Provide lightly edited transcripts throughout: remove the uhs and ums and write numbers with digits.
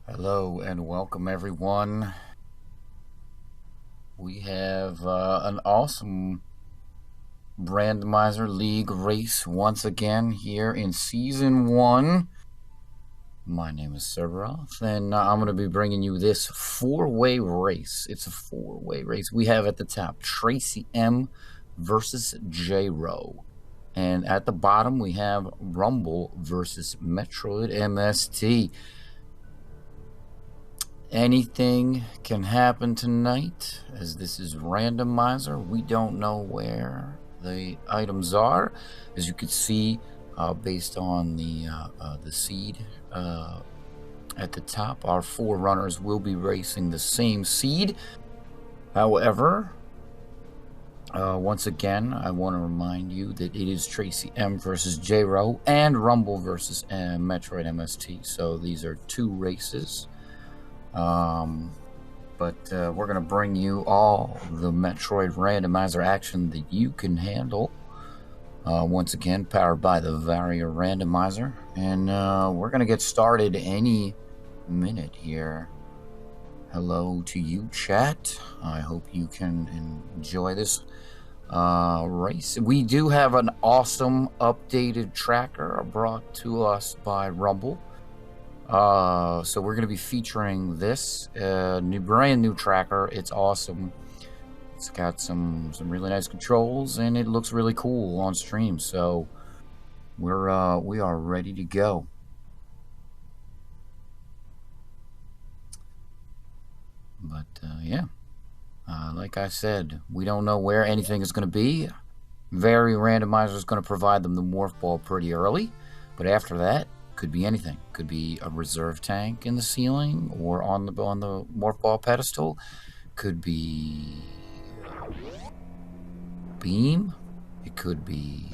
Hello and welcome everyone. We have an awesome Randomizer League race once again here in Season 1. My name is Cerberoth, and I'm going to be bringing you this four-way race. It's a four-way race. We have at the top Tracy M versus J-Ro. And at the bottom we have Rumble versus Metroid MST. Anything can happen tonight, as this is randomizer. We don't know where the items are, as you can see, based on the seed at the top. Our four runners will be racing the same seed. However, once again, I want to remind you that it is Tracy M versus J-Ro and Rumble versus Metroid MST. So these are two races. But we're going to bring you all the Metroid randomizer action that you can handle. Once again, powered by the Varia randomizer. And we're going to get started any minute here. Hello to you, chat. I hope you can enjoy this race. We do have an awesome updated tracker brought to us by Rumble. So we're going to be featuring this brand new tracker. It's awesome. It's got some really nice controls, and it looks really cool on stream. So we are ready to go. But yeah, like I said, we don't know where anything is going to be. Varia randomizer is going to provide them the morph ball pretty early, but after that, could be anything. Could be a reserve tank in the ceiling or on the morph ball pedestal. Could be beam. It could be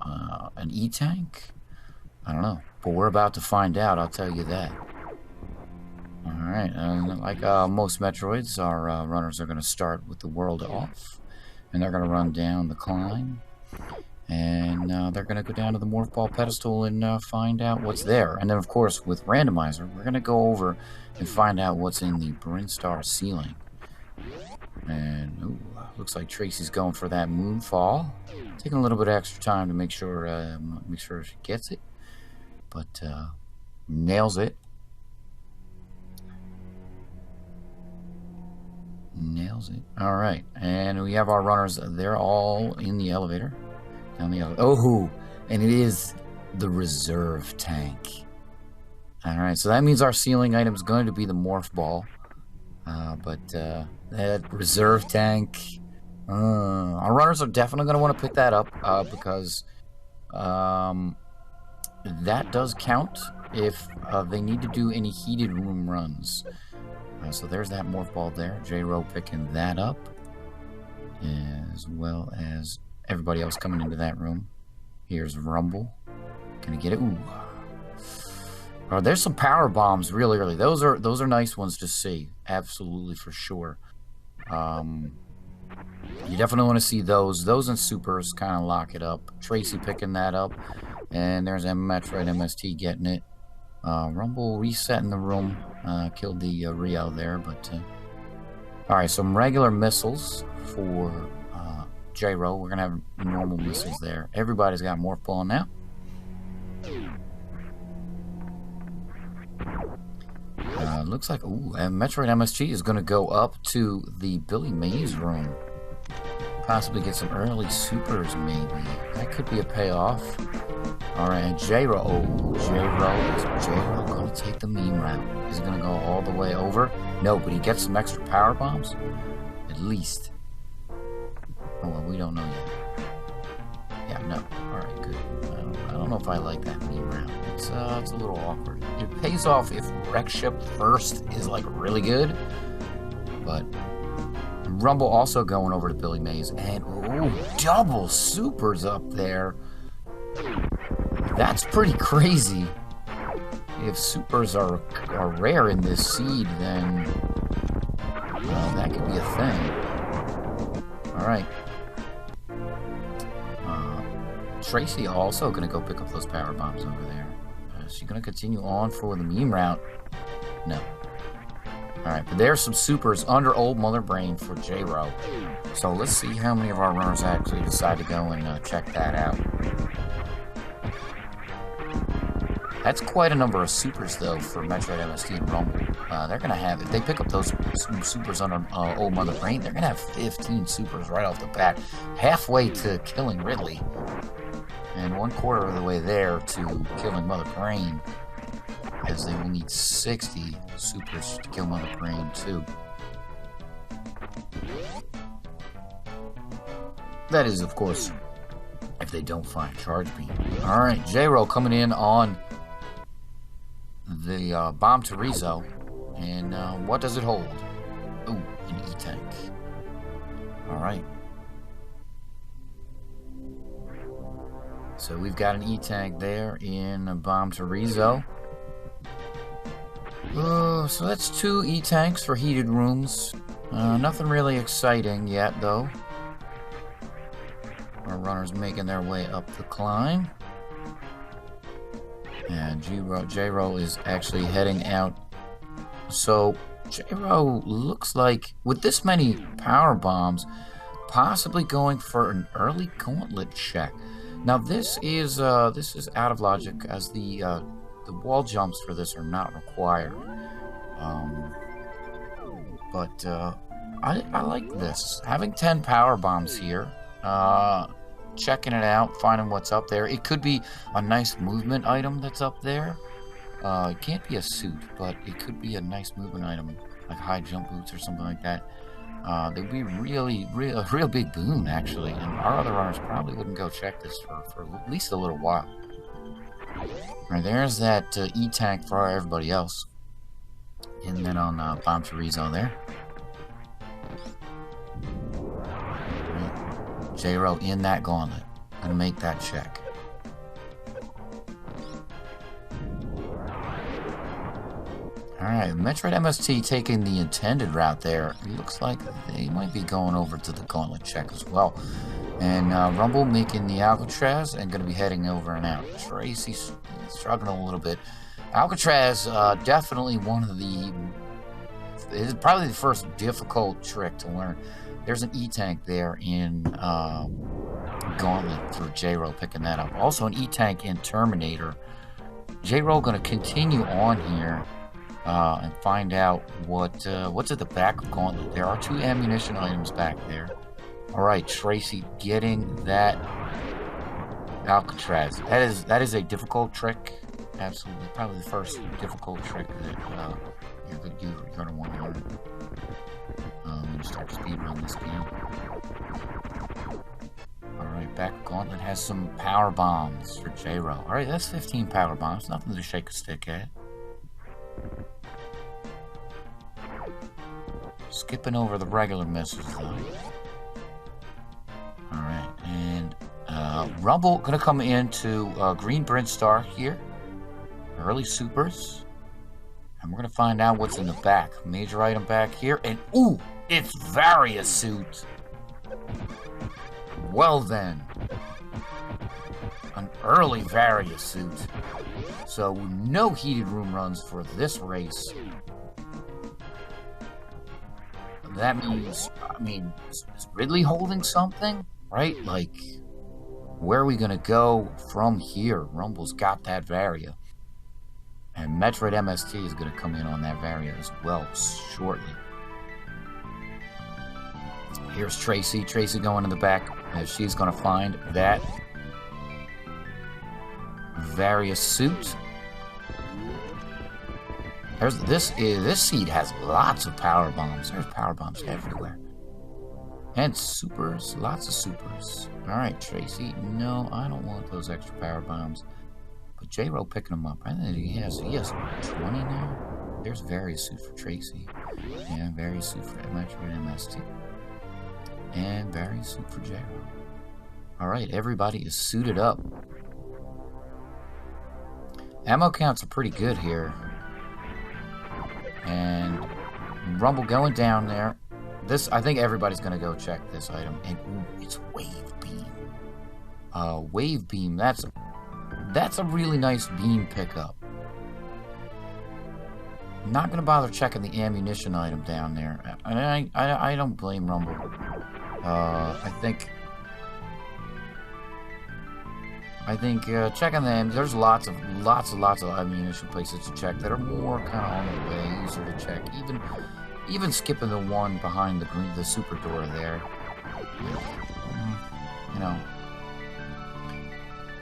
an E-tank. I don't know, but we're about to find out. I'll tell you that. All right, like most Metroids, our runners are going to start with the world off, and they're going to run down the climb. And they're going to go down to the morph ball pedestal and find out what's there. And then, of course, with randomizer, we're going to go over and find out what's in the Brinstar ceiling. And ooh, looks like Tracy's going for that moonfall. Taking a little bit of extra time to make sure she gets it, but nails it. Nails it. All right, and we have our runners. They're all in the elevator. Down the other. Oh, and it is the reserve tank. All right, so that means our ceiling item is going to be the morph ball. But that reserve tank, our runners are definitely going to want to pick that up because that does count if they need to do any heated room runs. So there's that morph ball there. J-Ro picking that up, as well as everybody else coming into that room. Here's Rumble. Gonna get it. Ooh. There's some power bombs really early. Those are nice ones to see. Absolutely, for sure. You definitely want to see those. Those and supers kind of lock it up. Tracy picking that up. And there's Metroid MST getting it. Rumble resetting the room. Killed the Rio there, but alright, some regular missiles for J-Ro. We're gonna have normal missiles there. Everybody's got morph ball now. Looks like and Metroid MSG is gonna go up to the Billy Mays room. Possibly get some early supers, maybe. That could be a payoff. Alright, and J-Ro. Is J-Ro gonna take the meme route? Is he gonna go all the way over? No, but he gets some extra power bombs. At least. Oh, well, we don't know yet. Yeah, no. Alright, good. I don't know if I like that meme round. It's a little awkward. It pays off if Wreck Ship first is, like, really good. But Rumble also going over to Billy Mays. And, double supers up there. That's pretty crazy. If supers are rare in this seed, then that could be a thing. Alright. Tracy also going to go pick up those power bombs over there. She's going to continue on for the meme route. No. Alright, but there's some supers under Old Mother Brain for J-Ro. So let's see how many of our runners actually decide to go and check that out. That's quite a number of supers, though, for Metroid MST and Rumble. They're going to have, if they pick up those supers under Old Mother Brain, they're going to have 15 supers right off the bat, halfway to killing Ridley, and 1/4 of the way there to killing Mother Brain, as they will need 60 supers to kill Mother Brain, too. That is, of course, if they don't find Charge Beam. Alright, J-Ro coming in on the Bomb Torizo, and what does it hold? Ooh, an E-Tank. Alright. So we've got an E-Tank there in Bomb Torizo. So that's 2 E-Tanks for heated rooms. Nothing really exciting yet, though. Our runners making their way up the climb. And J-Ro is actually heading out. So J-Ro looks like, with this many power bombs, possibly going for an early gauntlet check. Now this is out of logic, as the wall jumps for this are not required. But I like this. Having 10 power bombs here. Checking it out, finding what's up there. It could be a nice movement item that's up there. It can't be a suit, but it could be a nice movement item, like high jump boots or something like that. They'd be a real big boon, actually, and our other runners probably wouldn't go check this for at least a little while. Alright, there's that E-Tank for everybody else. And then on Bomb Torizo there. J-Ro in that gauntlet. Gonna make that check. Alright, Metroid MST taking the intended route there. It looks like they might be going over to the gauntlet check as well. And Rumble making the Alcatraz and gonna be heading over and out. Tracy's struggling a little bit. Alcatraz, definitely one of the... It's probably the first difficult trick to learn. There's an E-Tank there in Gauntlet for J-Ro picking that up. Also an E-Tank in Terminator. J-Ro going to continue on here and find out what's at the back of Gauntlet. There are 2 ammunition items back there. Alright, Tracy getting that Alcatraz. That is a difficult trick. Absolutely. Probably the first difficult trick that you're going to want to learn. When you start speedrun this game. Alright, back Gauntlet has some power bombs for J-Ro. Alright, that's 15 power bombs. Nothing to shake a stick at. Skipping over the regular missiles, though. Alright, and Rumble gonna come into Green Brinstar here. Early supers. And we're gonna find out what's in the back. Major item back here, and ooh! It's Various suit. Well then. An early Various suit. So no heated room runs for this race. That means, is Ridley holding something? Right? Like, where are we gonna go from here? Rumble's got that Varia. And Metroid MST is gonna come in on that Varia as well shortly. Here's Tracy. Tracy going in the back as she's going to find that Various suit. This seed has lots of power bombs. There's power bombs everywhere. And supers. Lots of supers. Alright, Tracy. No, I don't want those extra power bombs. But J-Ro picking them up. I think he has 20 now. There's Various suit for Tracy. Yeah, Various suit for Metroid MST. And Various suit for J-Ro. Alright, everybody is suited up. Ammo counts are pretty good here. And Rumble going down there. I think everybody's going to go check this item. And ooh, it's Wave Beam. Wave Beam, that's a really nice beam pickup. I'm not gonna bother checking the ammunition item down there. And I don't blame Rumble. I think checking them. There's lots of ammunition places to check that are more kind of on the way, easier to check. Even skipping the one behind the super door there. You know,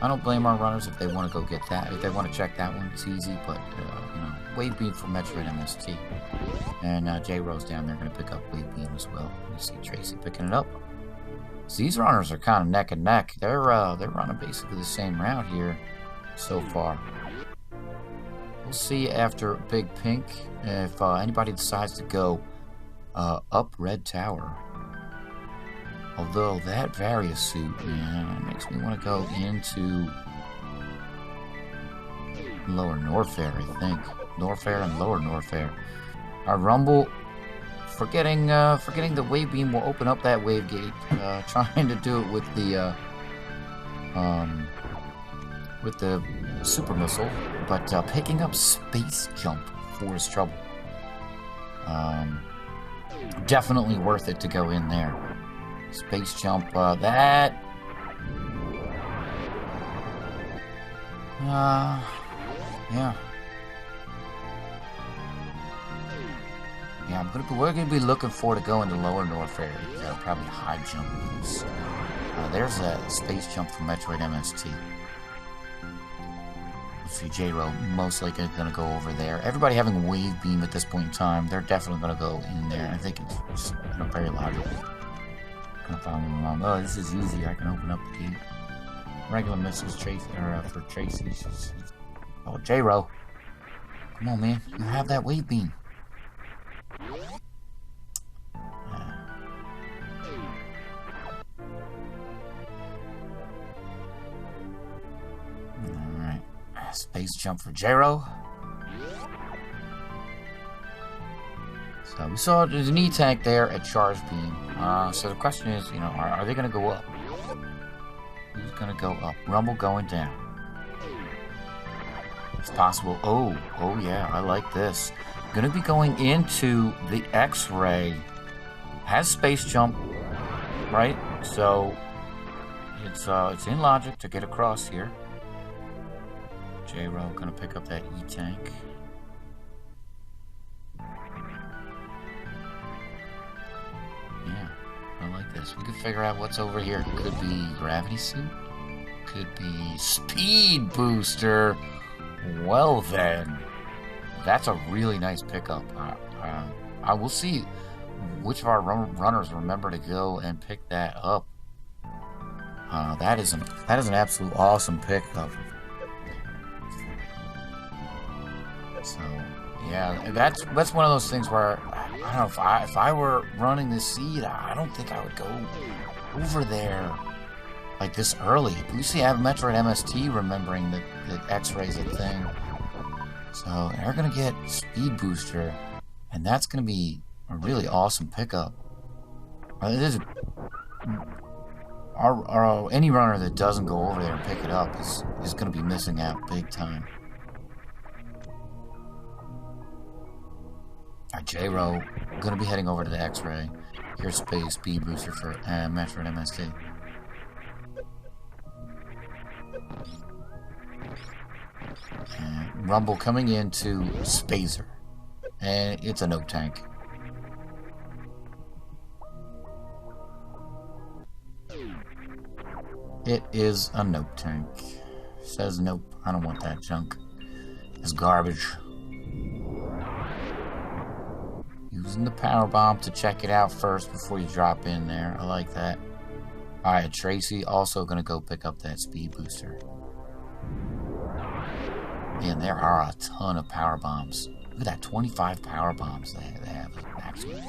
I don't blame our runners if they want to go get that. If they want to check that one, it's easy. But you know, wave beam for Metroid MST, and J-Rose down there going to pick up wave beam as well. You see Tracy picking it up. So these runners are kind of neck and neck. They're running basically the same route here so far. We'll see after Big Pink if anybody decides to go up Red Tower. Although that Various suit, man, makes me want to go into Lower Norfair, I think. Norfair and Lower Norfair. Our Rumble, forgetting the wave beam will open up that wave gate. Trying to do it with the super missile, but picking up space jump for his trouble. Definitely worth it to go in there. Space jump, yeah, we're gonna be looking for to go into Lower Norfair. Probably high jump moves. There's a space jump from Metroid MST. J-Ro most likely gonna go over there. Everybody having wave beam at this point in time, they're definitely gonna go in there. I think it's just very logical. Gonna follow me along. Oh, this is easy. I can open up the gate. Regular misses Tracy, or for Tracy. Oh, J-Ro. Come on, man. You have that wave beam. Alright. Space jump for J-Ro. So we saw there's a knee tank there at Charge Beam. So the question is, you know, are they going to go up? Who's going to go up? Rumble going down. It's possible. Oh yeah, I like this. Going to be going into the X-Ray. Has space jump, right? So it's in logic to get across here. J-Ro going to pick up that E-tank. Yeah, I like this. We could figure out what's over here. Could be gravity suit. Could be speed booster. Well then, that's a really nice pickup. I will see which of our runners remember to go and pick that up. That is an absolute awesome pickup. So yeah, that's one of those things where I don't know if I were running this seed, I don't think I would go over there like this early. At least you have Metroid MST remembering that X-Ray's a thing. So they're gonna get speed booster, and that's gonna be a really awesome pickup. Any runner that doesn't go over there and pick it up is gonna be missing out big time. J-Ro gonna be heading over to the X-Ray. Here's space speed booster for Metroid MST. And Rumble coming into Spazer, and it's a note tank. It is a note tank. Says nope, I don't want that junk. It's garbage. Using the power bomb to check it out first before you drop in there. I like that. Alright, Tracy also gonna go pick up that speed booster. Man, there are a ton of power bombs. Look at that, 25 power bombs they have actually.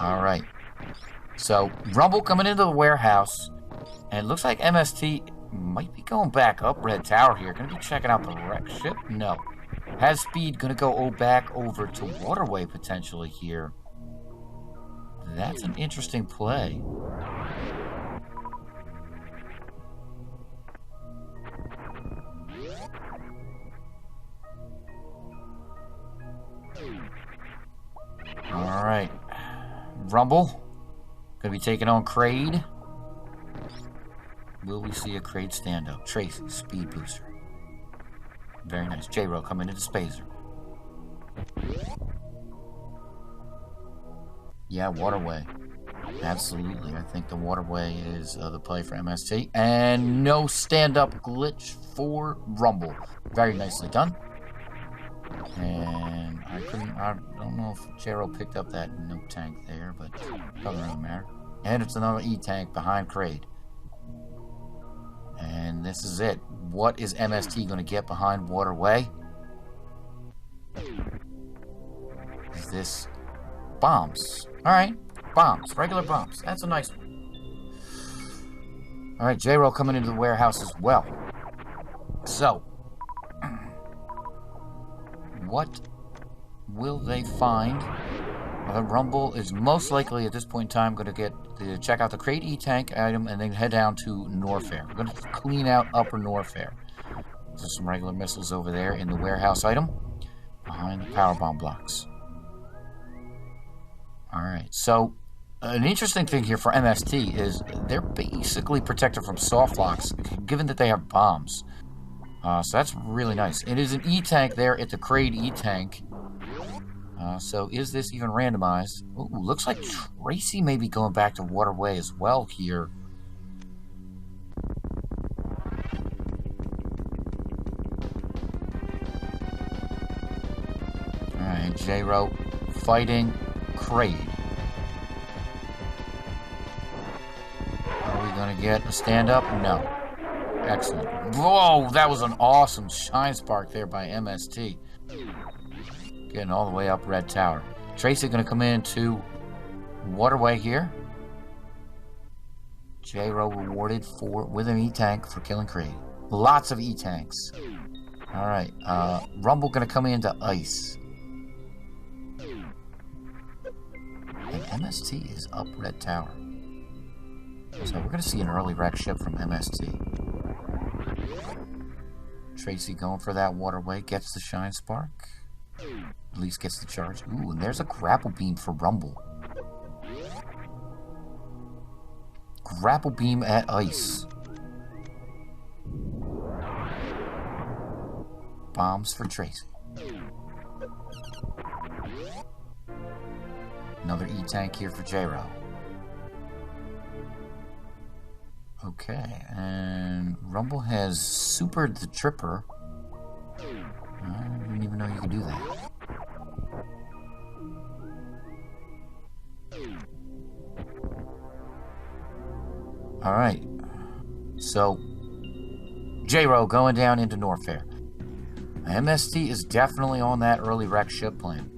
Alright. So, Rumble coming into the warehouse. And it looks like MST might be going back up Red Tower here. Gonna be checking out the wreck ship? No. Has speed, gonna go back over to Waterway potentially here. That's an interesting play. Rumble. Gonna be taking on Kraid. Will we see a Kraid stand up? Tracy, speed booster. Very nice. J-Ro coming into Spazer. Yeah, Waterway. Absolutely. I think the Waterway is the play for MST. And no stand-up glitch for Rumble. Very nicely done. And I don't know if J-Ro picked up that no tank there, but doesn't really matter. And it's another E-tank behind Kraid. And this is it. What is MST going to get behind Waterway? Is this bombs? Alright, bombs. Regular bombs. That's a nice one. Alright, J-Ro coming into the warehouse as well. So, what will they find? Rumble is most likely at this point in time going to check out the Kraid E-Tank item and then head down to Norfair. We're going to clean out Upper Norfair. There's some regular missiles over there in the warehouse item behind the power bomb blocks. Alright, so an interesting thing here for MST is they're basically protected from soft locks given that they have bombs. So that's really nice. It is an E-Tank there at the Kraid E-Tank. So is this even randomized? Ooh, looks like Tracy may be going back to Waterway as well here. Alright, J-Ro fighting Kraid. Are we going to get a stand-up? No. Excellent. Whoa, that was an awesome shine spark there by MST. Getting all the way up Red Tower. Tracy going to come into Waterway here. J-Ro rewarded with an E-Tank for killing Kraid. Lots of E-Tanks. Alright, Rumble going to come into Ice. And MST is up Red Tower. So we're going to see an early wreck ship from MST. Tracy going for that Waterway. Gets the shine spark. At least gets the charge. Ooh, and there's a grapple beam for Rumble. Grapple beam at Ice. Bombs for Tracy. Another E-Tank here for J-Ro. Okay, and Rumble has supered the Tripper. I didn't even know you could do that. Alright. So, J-Ro going down into Norfair. MST is definitely on that early wreck ship plan.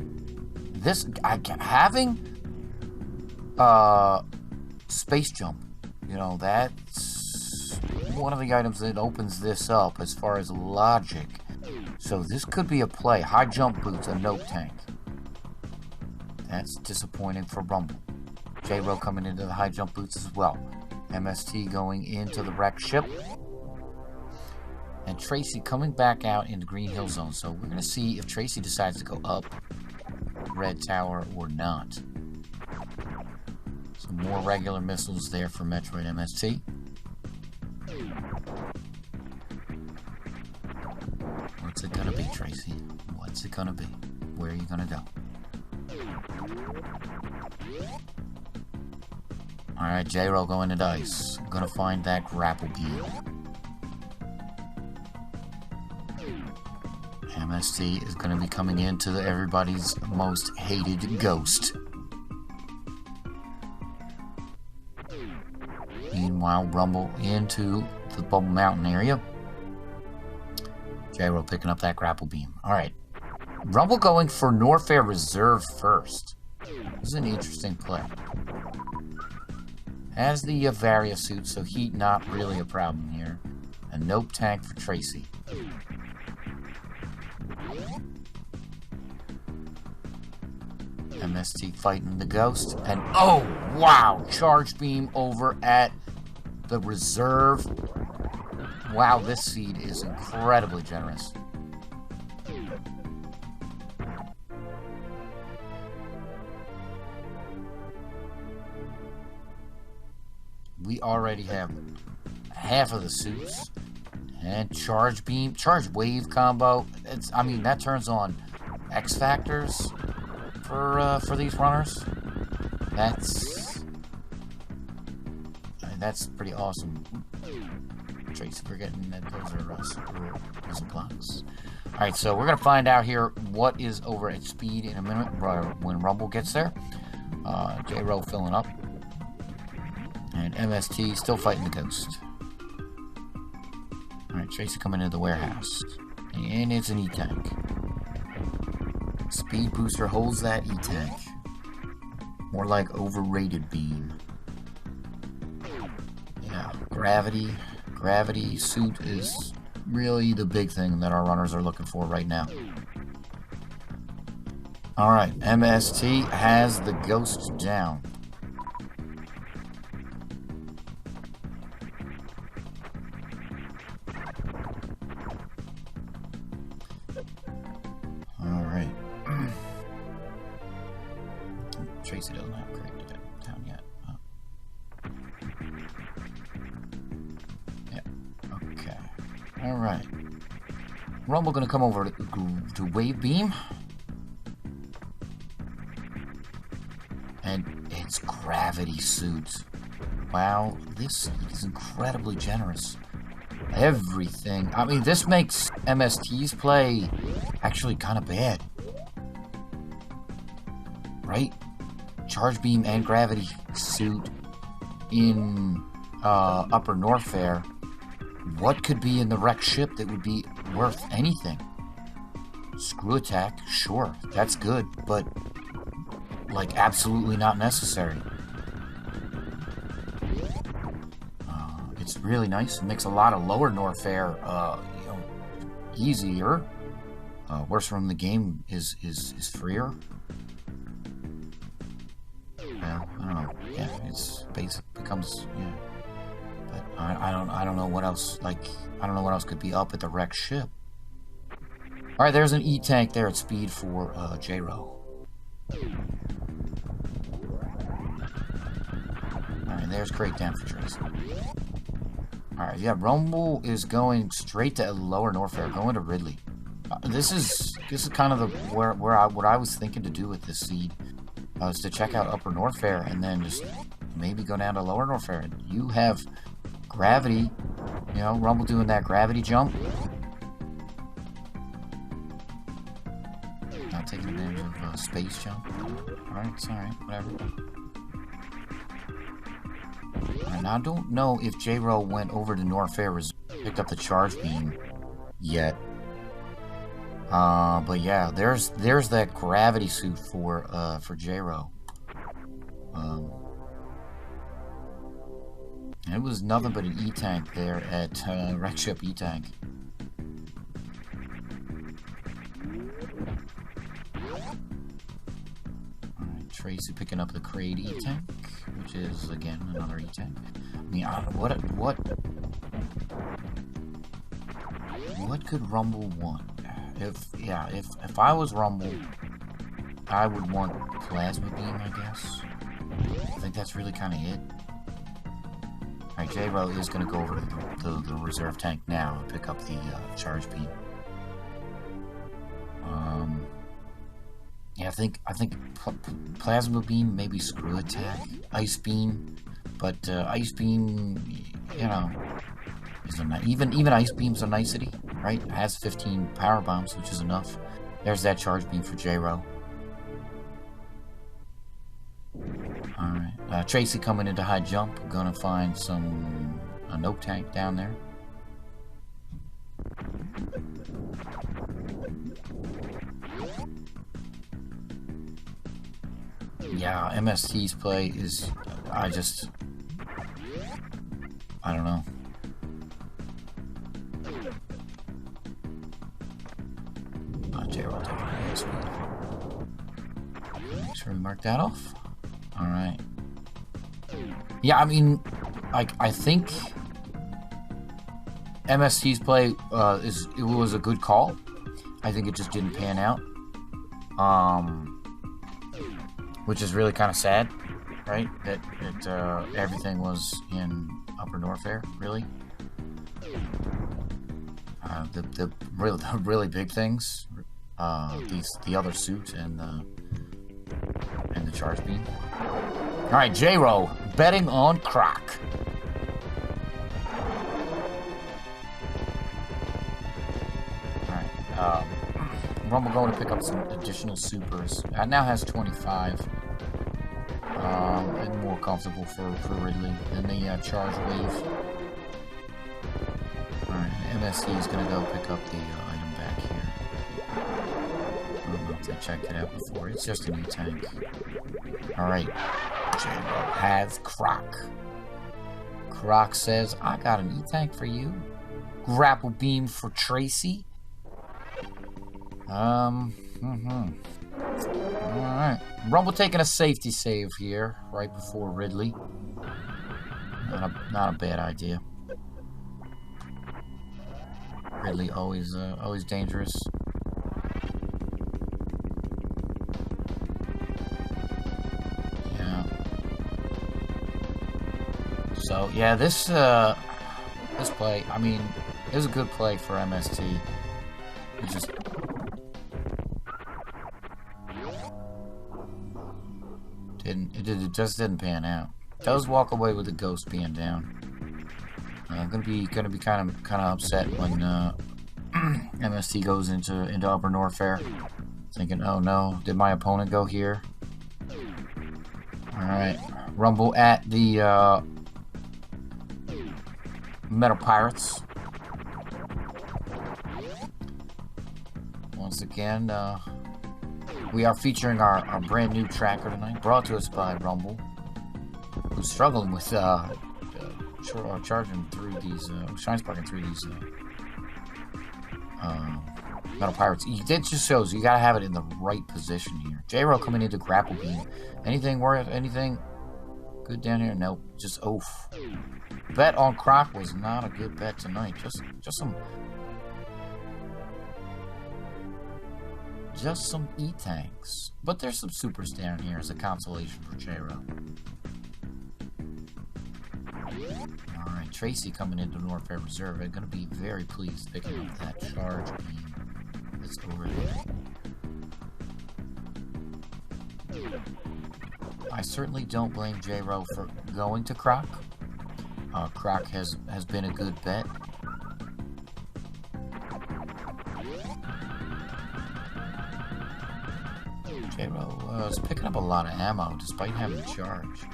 This, having space jump, you know, that's one of the items that opens this up as far as logic. So this could be a play. High jump boots, a note tank. That's disappointing for Rumble. J-Ro coming into the high jump boots as well. MST going into the wreck ship. And Tracy coming back out into Green Hill Zone. So we're going to see if Tracy decides to go up Red Tower or not. Some more regular missiles there for Metroid MST. What's it gonna be, Tracy? What's it gonna be? Where are you gonna go? Alright, J-Ro going to Dice. Gonna find that grapple beam. MST is gonna be coming into everybody's most hated ghost. Meanwhile, Rumble into the Bubble Mountain area. J-Ro picking up that grapple beam. Alright. Rumble going for Norfair Reserve first. This is an interesting play. Has the Varia suit, so heat not really a problem here. A nope tank for Tracy. MST fighting the ghost. And oh, wow! Charge beam over at the reserve. Wow, this seed is incredibly generous. we already have half of the suits. And charge beam, charge wave combo. I mean, that turns on X factors for these runners. That's pretty awesome. Tracy, forgetting that those are supplies. Alright, so we're gonna find out here what is over at speed in a minute when Rumble gets there. J-Ro filling up. And MST still fighting the ghost. Alright, Tracy coming into the warehouse. And it's an E-Tank. Speed booster holds that E-Tank. More like overrated beam. Yeah, gravity suit is really the big thing that our runners are looking for right now. Alright, MST has the ghost down. Alright. Tracy doesn't have great down yet. Yeah, okay. Alright. Rumble gonna come over to Wave Beam. And it's gravity suit. Wow, this is incredibly generous. Everything. I mean, this makes MST's play actually kind of bad. Right? Charge beam and gravity suit in Upper North Fair. What could be in the wrecked ship that would be worth anything? Screw attack, sure, that's good, but like absolutely not necessary. It's really nice. It makes a lot of Lower North Fair, you know, easier. Worst room in the game is freer. Well, I don't know. Yeah, it's basic becomes, yeah. But I don't know what else. Like, I don't know what else could be up at the wrecked ship. All right, there's an E-Tank there at speed for J-Ro. Alright, there's crate down for Tracy. Alright, yeah, Rumble is going straight to Lower North Fair, going to Ridley. This is kind of what I was thinking to do with this seed. Is to check out Upper North Fair and then just maybe go down to Lower North Fair. You have gravity, you know, Rumble doing that gravity jump. Not taking advantage of space jump. Alright, it's alright, whatever. And I don't know if J-Ro went over to North Fair Reserve, picked up the charge beam yet. But yeah, there's that gravity suit for J-Ro. It was nothing but an E-Tank there at Wreck Ship E-Tank. Alright, Tracy picking up the crate E-Tank, which is again another E-Tank. I mean, what could Rumble want? If I was Rumble, I would want Plasma Beam, I guess. I think that's really kind of it. Alright, J-Ro is going to go over to the reserve tank now and pick up the charge beam. Yeah, I think Plasma Beam, maybe Screw Attack, Ice Beam, but Ice Beam, you know, is even Ice Beam's a nicety, right? It has 15 power bombs, which is enough. There's that charge beam for J-Ro. Alright, Tracy coming into high jump. Gonna find a no tank down there. Yeah, MST's play is, I don't know. J-Ro taking high speed. Make sure we mark that off. Alright. Yeah, I mean, I think MST's play it was a good call. I think it just didn't pan out. Which is really kind of sad, right? That everything was in Upper Norfair, really. The really big things, the other suit and the charge beam. All right, J-Ro betting on Croc. All right, Rumble going to pick up some additional supers. Now has 25. And more comfortable for Ridley than the charge wave. Alright, MSC is going to go pick up the item back here. I don't know if they checked it out before. It's just an E-tank. Alright, J-Ro has Croc. Croc says, I got an E-tank for you. Grapple beam for Tracy. Alright. Rumble taking a safety save here, right before Ridley. Not a bad idea. Ridley always dangerous. Yeah. So yeah, this play, I mean, it was a good play for MST. It just just didn't pan out. Does walk away with the ghost being down. Gonna be kind of upset when MST goes into Upper Norfair, thinking, oh no, did my opponent go here? All right, Rumble at the Metal Pirates once again. We are featuring our brand new tracker tonight, brought to us by Rumble, who's struggling with charging through these, shine sparking through these Metal Pirates. It just shows you gotta have it in the right position here. J-Ro coming into grapple beam. Anything good down here? Nope. Just oof. Bet on Croc was not a good bet tonight. Just some E-tanks. But there's some supers down here as a consolation for J-Ro. Alright, Tracy coming into Norfair Reserve. I'm going to be very pleased picking up that charge beam that's over there. I certainly don't blame J-Ro for going to Croc. Croc has been a good bet. J-Ro is picking up a lot of ammo despite having charge.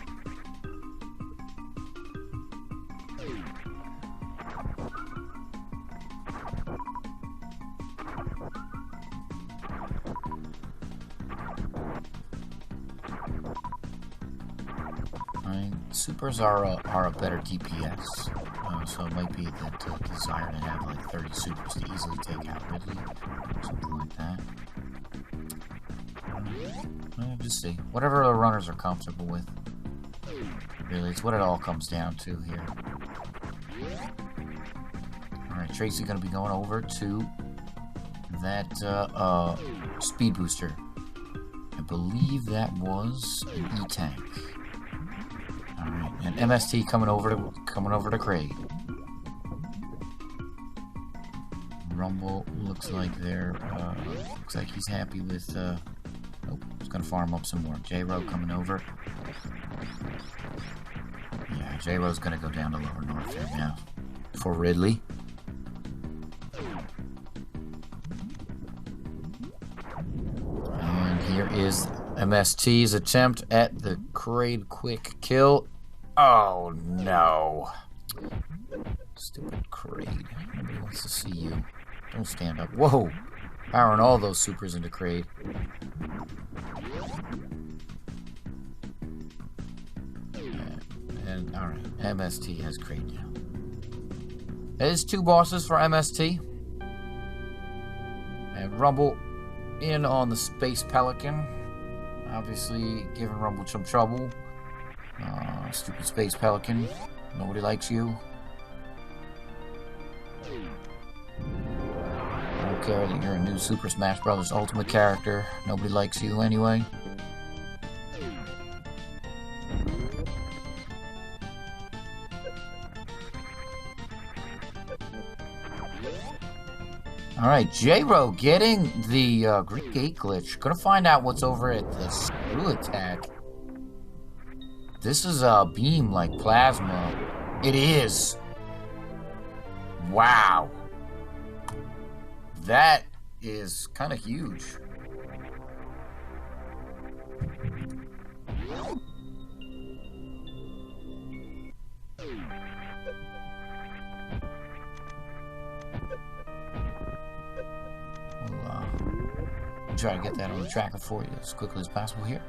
Supers are a better DPS, so it might be that desire to have like 30 supers to easily take out Ridley, something like that. Just see. Whatever the runners are comfortable with. Really, it's what it all comes down to here. Alright, Tracy gonna be going over to that speed booster. I believe that was an E-tank. Alright, and MST coming over to Craig. Rumble looks like he's happy with nope, he's gonna farm up some more. J-Ro coming over. Yeah, J-Ro's gonna go down to Lower North there now. For Ridley. And here is MST's attempt at the Kraid quick kill. Oh no. Stupid Kraid. Nobody wants to see you. Don't stand up. Whoa! Powering all those supers into Kraid. And alright, MST has Kraid now. It is 2 bosses for MST. And Rumble in on the Space Pelican. Obviously giving Rumble some trouble. Stupid Space Pelican. Nobody likes you. I don't care that you're a new Super Smash Bros. Ultimate character. Nobody likes you anyway. Alright, J-Ro getting the Greek gate glitch. Gonna find out what's over at the screw attack. This is a beam like plasma. It is. Wow. That is kind of huge. We'll try to get that on the tracker for you as quickly as possible here.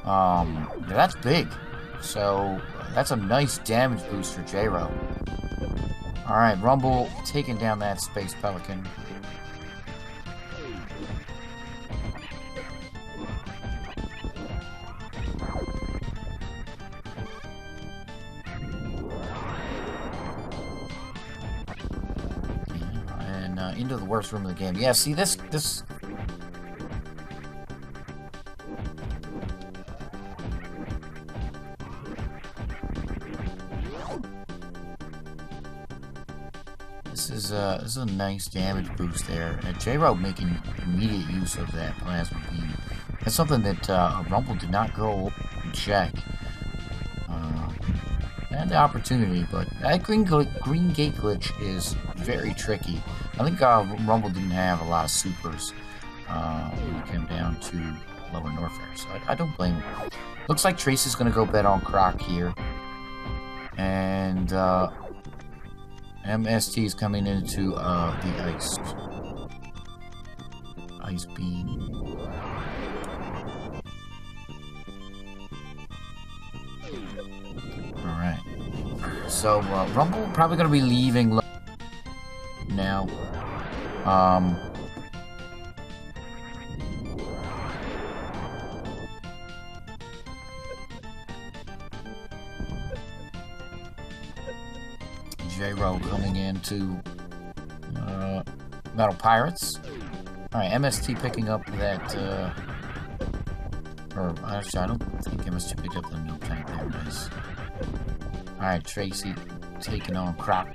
That's big. So that's a nice damage boost for J-Ro. Alright, Rumble taking down that Space Pelican. And into the worst room of the game. Yeah, see this This is a nice damage boost there. J-Ro making immediate use of that plasma beam. That's something that Rumble did not go and check. Had the opportunity, but that green gate glitch is very tricky. I think Rumble didn't have a lot of supers when it came down to Lower Norfair, so I don't blame him. Looks like Tracy's going to go bet on Croc here. And MST is coming into the ice beam. Alright. So, Rumble probably going to be leaving now. J-Ro coming into Metal Pirates. Alright, MST picking up that, or actually I don't think MST picked up the new tank there. Nice. Alright, Tracy taking on Croc.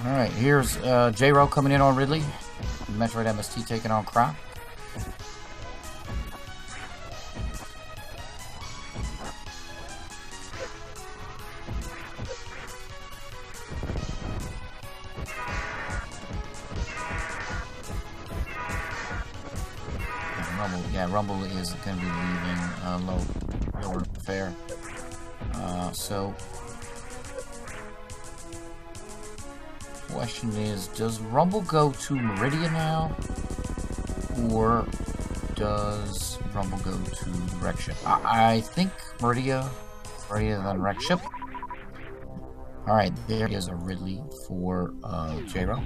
Alright, here's J-Ro coming in on Ridley. Metroid MST taking on Croc. Rumble is going to be leaving Lower Fair. So, question is, does Rumble go to Meridia now, or does Rumble go to the wreck ship? I think Meridia then wreck ship. Alright, there is a Ridley for J-Ro.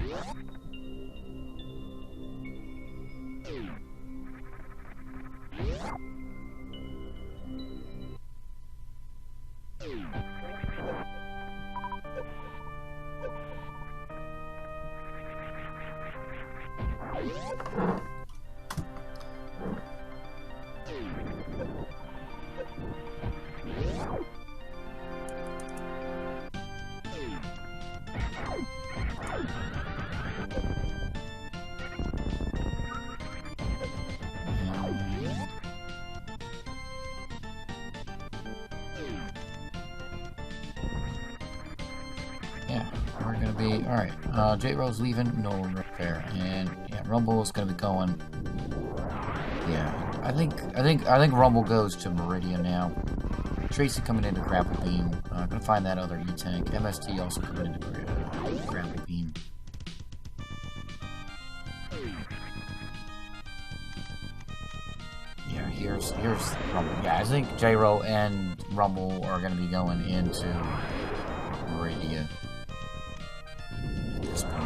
Alright, J-Ro's leaving, no repair, and yeah, Rumble is gonna be going. Yeah, I think Rumble goes to Meridia now. Tracy coming into grapple beam, gonna find that other E-tank. MST also coming into grapple beam. here's Rumble. Yeah, I think J-Ro and Rumble are going to be going into Meridia at this point.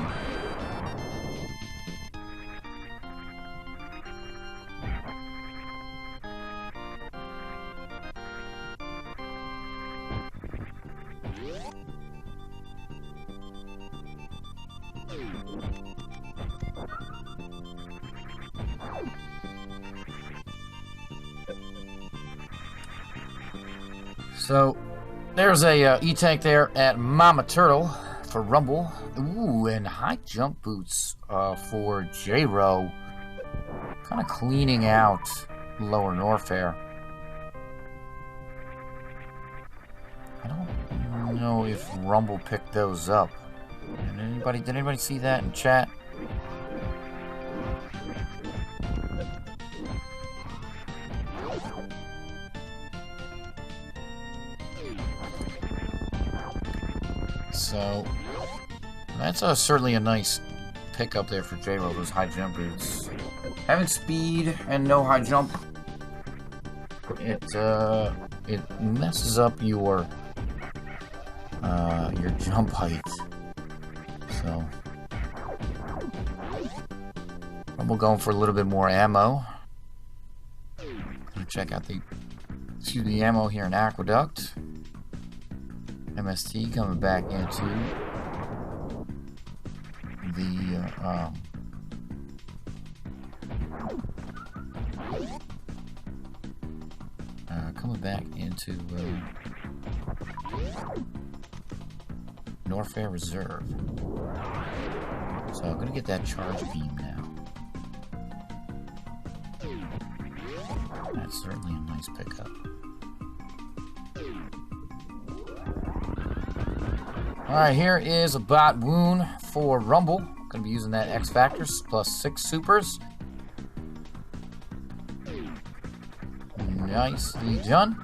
So, there's a E-Tank there at Mama Turtle for Rumble. Ooh, and high jump boots for J-Ro. Kind of cleaning out Lower Norfair. I don't know if Rumble picked those up. Did anybody see that in chat? So, that's certainly a nice pickup there for J-Ro, those high jump boots. Having speed and no high jump, it messes up your jump height. So, Rumble going for a little bit more ammo. Gonna check out the ammo here in Aqueduct. MST coming back into the Norfair Reserve. So I'm gonna get that charge beam now. That's certainly a nice pickup. Alright, here is a bot wound for Rumble. Gonna be using that X Factors plus 6 supers. Nicely done.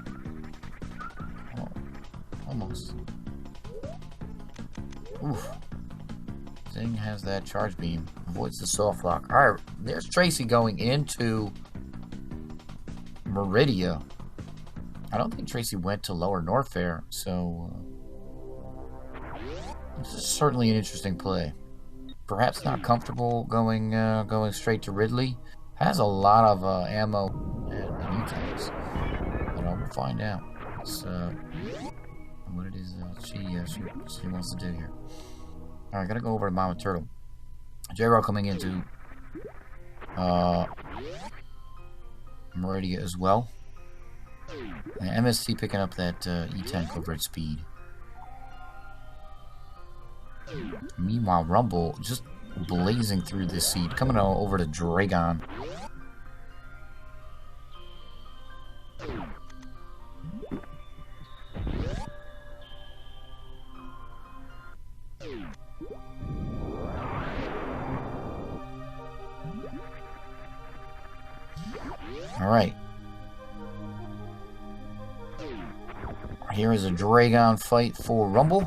Oh, almost. Oof. Zing has that charge beam. Avoids the soft lock. Alright, there's Tracy going into Meridia. I don't think Tracy went to Lower Norfair, so this is certainly an interesting play. Perhaps not comfortable going straight to Ridley. Has a lot of ammo and E-Tanks. But we'll find out. So, what it is she wants to do here. Alright, gotta go over to Mama Turtle. J-Ro coming into Meridia as well. And MST picking up that E-Tank over at speed. Meanwhile, Rumble just blazing through this seed, coming over to Draygon. Alright. Here is a Draygon fight for Rumble.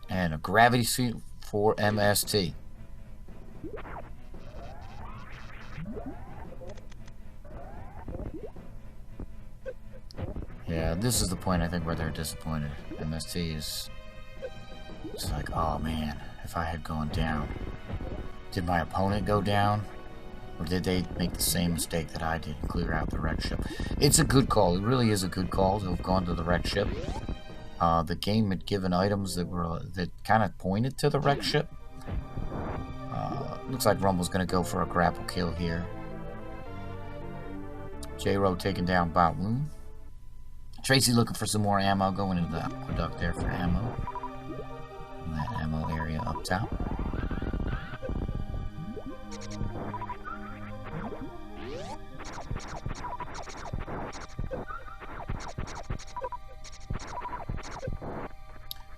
And a gravity suit for MST. Yeah, this is the point I think where they're disappointed. MST is just like, oh man, if I had gone down. Did my opponent go down? Or did they make the same mistake that I did and clear out the wreck ship? It's a good call. It really is a good call to have gone to the wreck ship. The game had given items that kind of pointed to the wreck ship. Looks like Rumble's going to go for a grapple kill here. J-Ro taking down Bot Wound. Tracy looking for some more ammo, going into the aqueduct there for ammo. In that ammo area up top.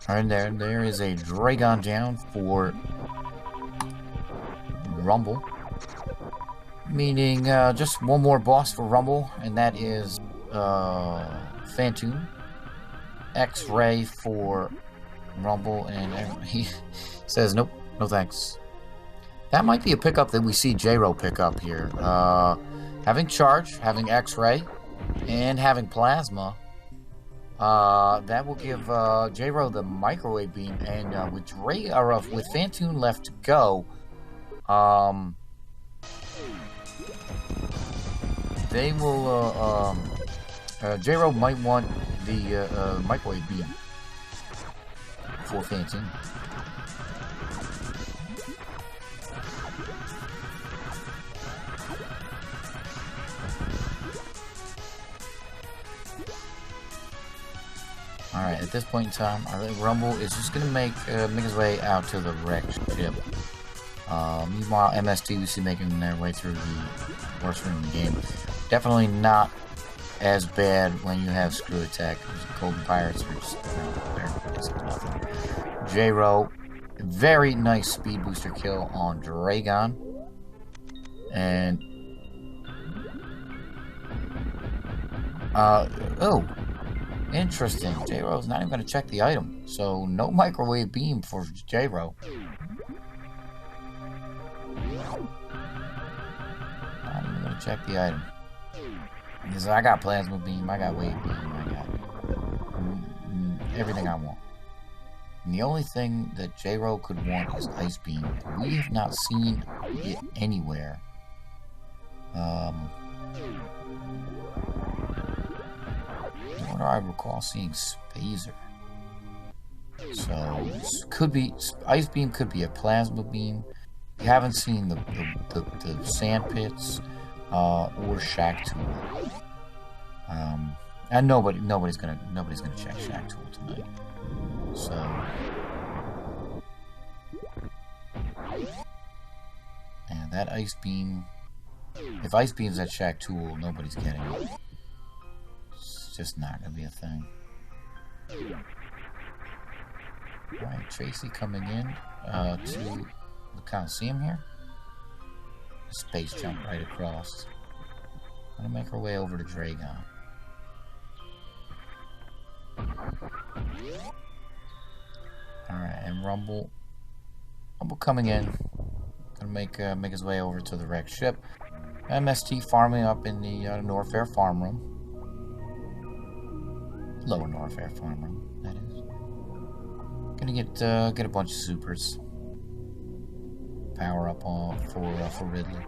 Alright, there is a Draygon down for Rumble. Meaning just one more boss for Rumble, and that is Phantom. X-Ray for Rumble, and he says, nope, no thanks. That might be a pickup that we see J-Ro pick up here. Having charge, having X-ray, and having plasma. That will give J-Ro the microwave beam, and with Phantoon left to go, they will. J-Ro might want the microwave beam for Phantoon. Alright, at this point in time, I think Rumble is just going to make his way out to the wreck ship. Meanwhile, MST we see making their way through the worst room in the game. Definitely not as bad when you have Screw Attack. Golden Pirates are just basically nothing. J-Ro, very nice speed booster kill on Draygon. And oh, interesting. J-Ro's not even going to check the item. So, no microwave beam for J-Ro. Not even going to check the item. Because I got plasma beam, I got wave beam, I got everything I want. And the only thing that J-Ro could want is ice beam. We have not seen it anywhere. What do I recall seeing? Spazer. So could be ice beam, could be a plasma beam. We haven't seen the sand pits or Shack Tool. And nobody's gonna check Shack Tool tonight. So and that ice beam. If ice beam's at Shack Tool, nobody's getting it. Just not gonna be a thing. Alright, Tracy coming in to the Coliseum here. Space jump right across. Gonna make her way over to Draygon. Alright, and Rumble coming in. Gonna make his way over to the wrecked ship. MST farming up in the Norfair farm room. Lower Norfair farm room, that is. Gonna get a bunch of supers. Power up for Ridley.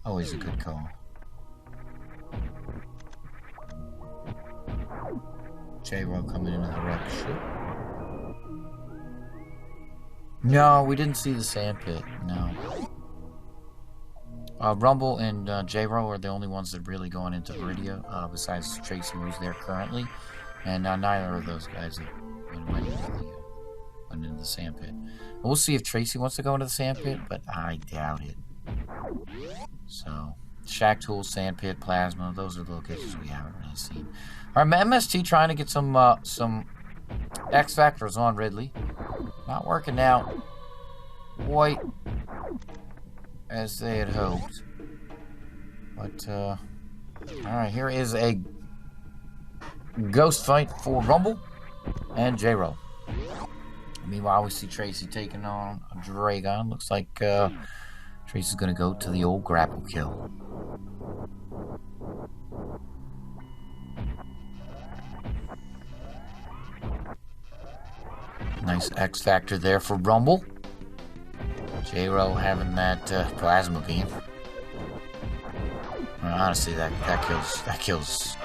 Always a good call. J-Ro coming into the wreck ship. No, we didn't see the sand pit. No. Rumble and J-Ro are the only ones that are really going into Meridia, besides Tracy, who's there currently. And neither of those guys went into the sand pit. We'll see if Tracy wants to go into the sand pit, but I doubt it. So, Shack Tool, sand pit, plasma, those are the locations we haven't really seen. Alright, MST trying to get some X Factors on Ridley. Not working out quite as they had hoped. But, alright, here is a ghost fight for Rumble and J-Ro. Meanwhile, we see Tracy taking on Draygon. Looks like Tracy's gonna go to the old grapple kill. Nice X Factor there for Rumble. J-Ro having that plasma beam. Well, honestly, that kills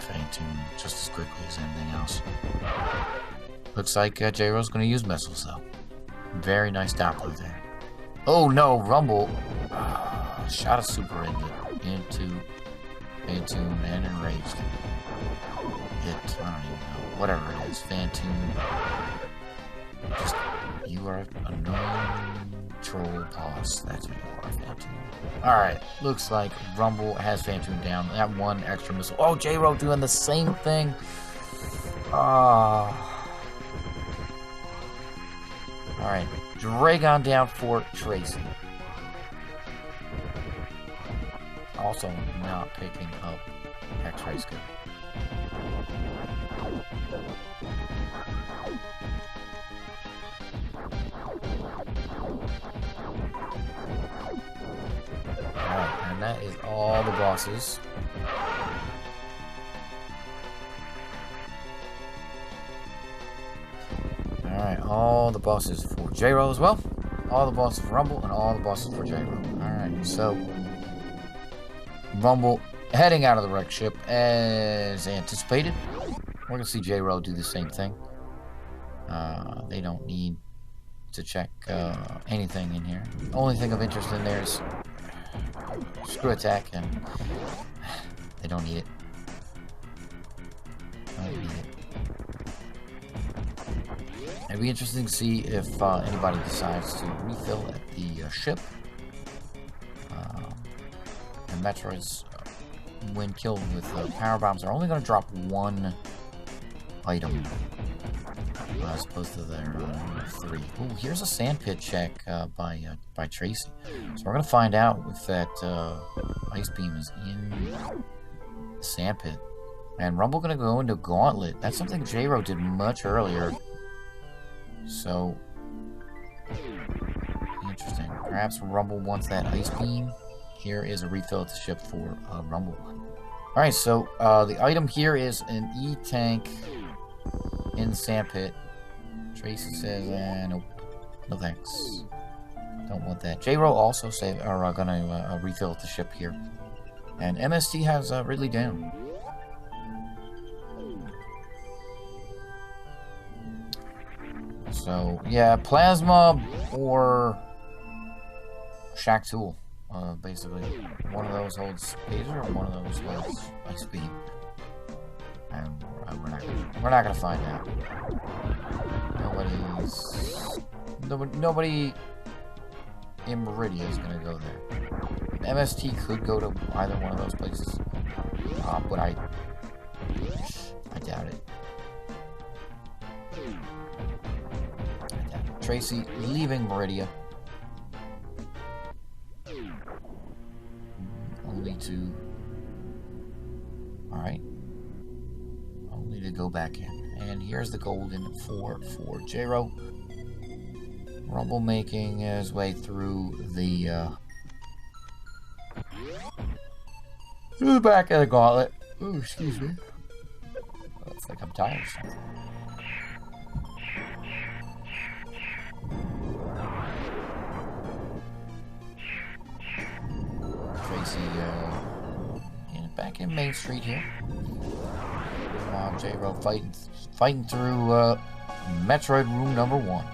Phantoon just as quickly as anything else. Looks like J-Ro's going to use missiles though. Very nice Doppler there. Oh no, Rumble shot a super into Phantoon and enraged it. I don't even know. Whatever it is, Phantoon. Just, you are an annoying troll boss. That's what you are, Phantoon. Alright, looks like Rumble has Phantoon down. That one extra missile. Oh, J-Ro doing the same thing. Alright, Draygon down for Tracy. Also not picking up X-ray skill. bosses. Alright, all the bosses for J-Ro as well. All the bosses for Rumble, and all the bosses for J-Ro. Alright, so Rumble heading out of the wreck ship as anticipated. We're going to see J-Ro do the same thing. They don't need to check anything in here. The only thing of interest in there is screw attack, and they don't need it. It'd be interesting to see if anybody decides to refill at the ship. And Metroids, when killed with power bombs, are only going to drop one item as opposed to their 3. Ooh, here's a sandpit check by Tracy. So we're going to find out if that ice beam is in the sandpit. And Rumble going to go into Gauntlet. That's something J-Ro did much earlier. So, interesting. Perhaps Rumble wants that ice beam. Here is a refill at the ship for Rumble. Alright, so the item here is an E-tank in the sandpit. Tracy says, nope. No thanks. Don't want that. J-Ro also gonna refill at the ship here. And MST has Ridley down. So, yeah, Plasma or Shack Tool. Basically, one of those holds Phaser, and one of those holds Ice Beam. And we're not gonna find out. Nobody in Meridia is gonna go there. MST could go to either one of those places, but I doubt it. Tracy leaving Meridia. Only to... Alright. Only to go back in. And here's the golden 4 for J-Ro. Rumble making his way through the back of the gauntlet. Ooh, excuse me. Looks like I'm tired or something. Tracy, back in Main Street here. J-Ro fighting through Metroid room number 1.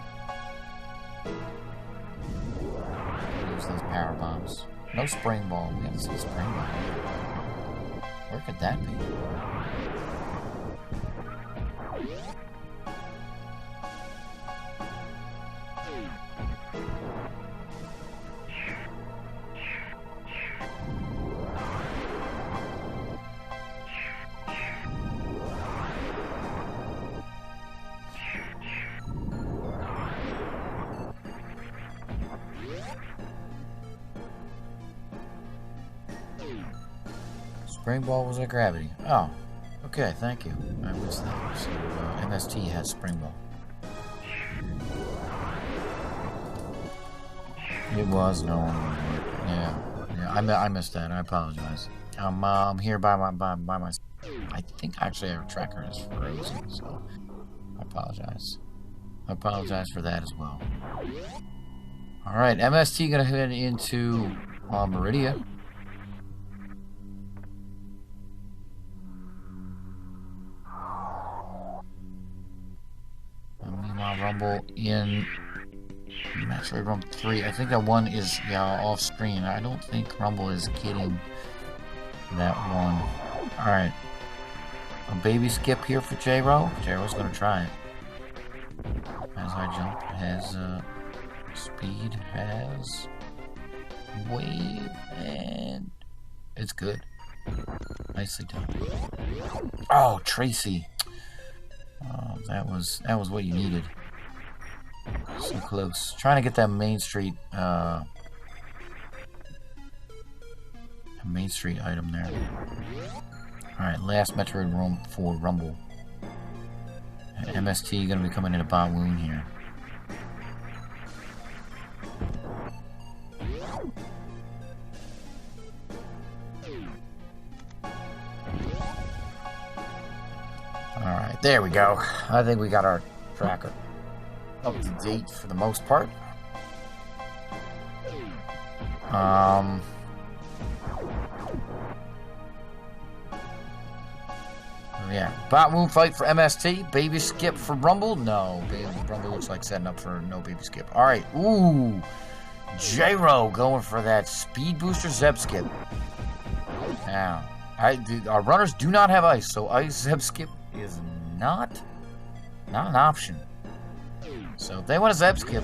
Use those power bombs. No spring ball. We haven't seen a spring ball. Where could that be? Spring ball was at gravity. Oh, okay, thank you. I missed that. So, MST has spring ball. It was no one. Yeah. I missed that. I apologize. I'm here by my. I think actually our tracker is frozen, so I apologize. I apologize for that as well. All right, MST gonna head into Meridia. Rumble in Metroid Room 3. I think that one is off screen. I don't think Rumble is getting that one. Alright. A baby skip here for J-Ro. J-Ro's gonna try it. As I jump, has speed, has wave, and it's good. Nicely done. Oh, Tracy. Oh, that was what you needed. So close. Trying to get that Main Street item there. Alright, last Metroid room for Rumble. And MST gonna be coming in a bomb wound here. There we go. I think we got our tracker up to date for the most part. Yeah. Bot wound fight for MST. Baby skip for Rumble. No. Rumble looks like setting up for no baby skip. Alright. Ooh. J-Ro going for that speed booster Zeb skip. Now, our runners do not have ice, so ice Zeb skip is not an option. So if they want a Zeb skip,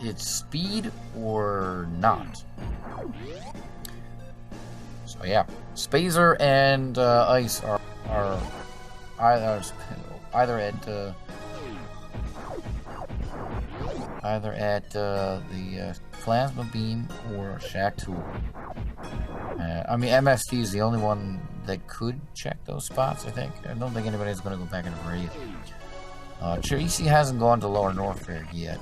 it's speed or not. So yeah, Spazer and ice are either at the plasma beam or Shack Tool. I mean, MST is the only one that could check those spots, I think. I don't think anybody's going to go back into Meridia. Tracy hasn't gone to Lower North Fair yet.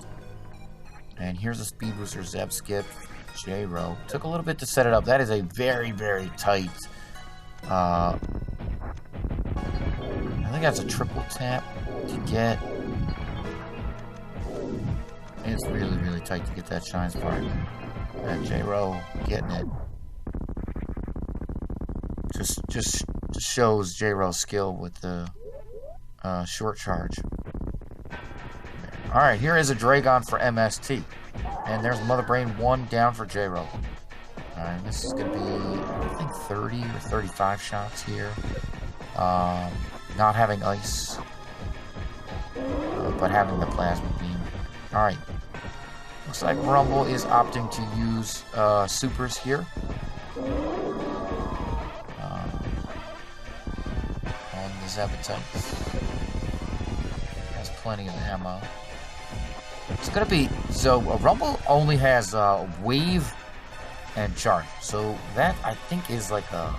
And here's a Speed Booster Zeb Skip. J-Ro. Took a little bit to set it up. That is a very, very tight... I think that's a triple tap to get... It's really, really tight to get that Shine Spark. And J-Ro getting it. Just shows J-Ro's skill with the short charge. Alright, here is a Draygon for MST. And there's Mother Brain 1 down for J-Ro. Alright, this is going to be, I think, 30 or 35 shots here. Not having ice. But having the plasma beam. Alright. Looks like Rumble is opting to use supers here. On the Zebatites. Has plenty of ammo. It's gonna be... So, Rumble only has wave and charge. So, that, I think, is like a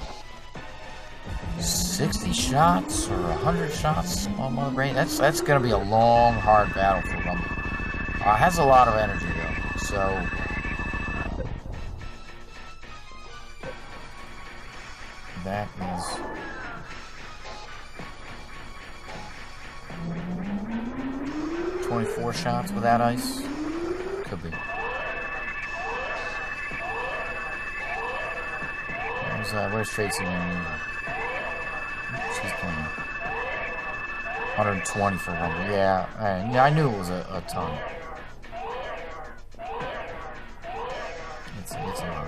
60 shots or 100 shots on Mother Brain. That's gonna be a long, hard battle for Rumble. Has a lot of energy, though. So... that is... 24 shots without ice? Could be. Where's Tracy? She's playing. 120 for Rumble. Yeah, I knew it was a ton. It's a lot.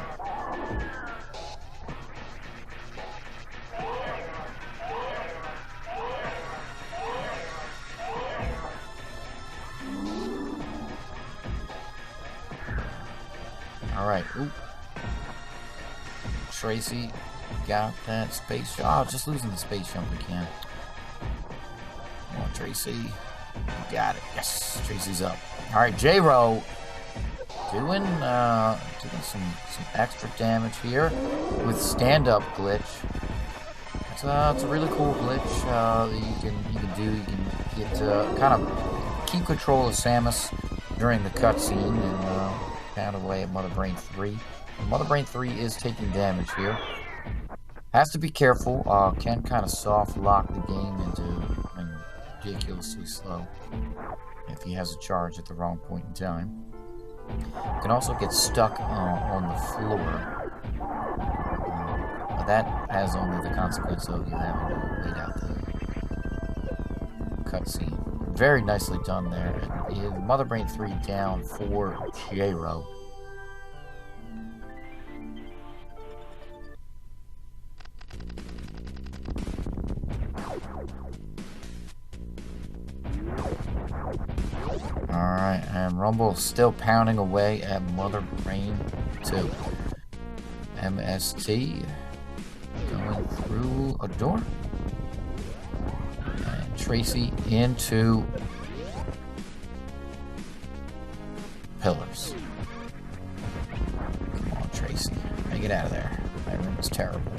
Alright, oop. Tracy got that space jump. Oh, just losing the space jump again. Come on, Tracy. You got it. Yes, Tracy's up. Alright, J-Ro doing some extra damage here with stand-up glitch. It's a really cool glitch that you can do. You can get kind of keep control of Samus during the cutscene and pound away at Mother Brain 3. Mother Brain 3 is taking damage here. Has to be careful. Can kind of soft lock the game into ridiculously slow if he has a charge at the wrong point in time. Can also get stuck on the floor. But that has only the consequence of you having to wait out the cutscene. Very nicely done there. Mother Brain 3 down for J-Ro. Alright, and Rumble still pounding away at Mother Brain 2. MST going through a door. And Tracy into pillars. Come on, Tracy. Make it out of there. That room is terrible.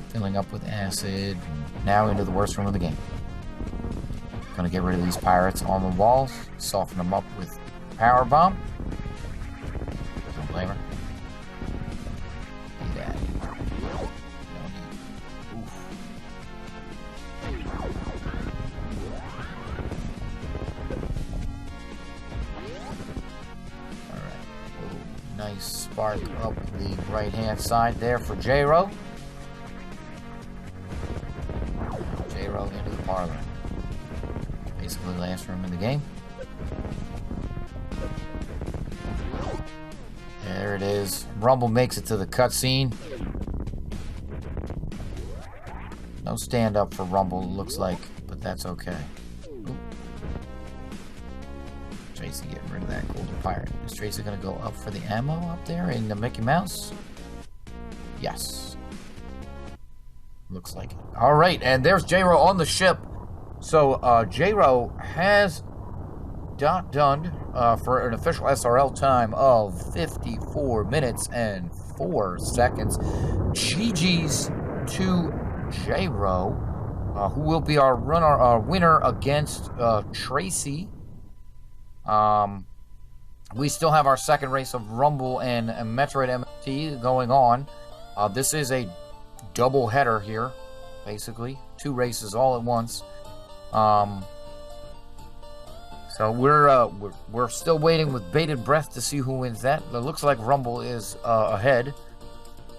Filling up with acid. Now into the worst room of the game. Gonna get rid of these pirates on the walls. Soften them up with power bomb. Don't blame her. Get out of here. No need. Oof. Nice spark up the right-hand side there for J-Ro. J-Ro into the parlor. Basically last room in the game. There it is. Rumble makes it to the cutscene. No stand up for Rumble, looks like, but that's okay. Ooh. Tracy getting rid of that golden pirate. Is Tracy gonna go up for the ammo up there in the Mickey Mouse? Yes. Looks like it. Alright, and there's J-Ro on the ship. So, J-Ro has done for an official SRL time of 54 minutes and 4 seconds. GG's to J-Ro, who will be our winner against Tracy. We still have our second race of Rumble and Metroid MT going on. This is a double header here, basically 2 races all at once. So we're still waiting with bated breath to see who wins that. It looks like Rumble is ahead,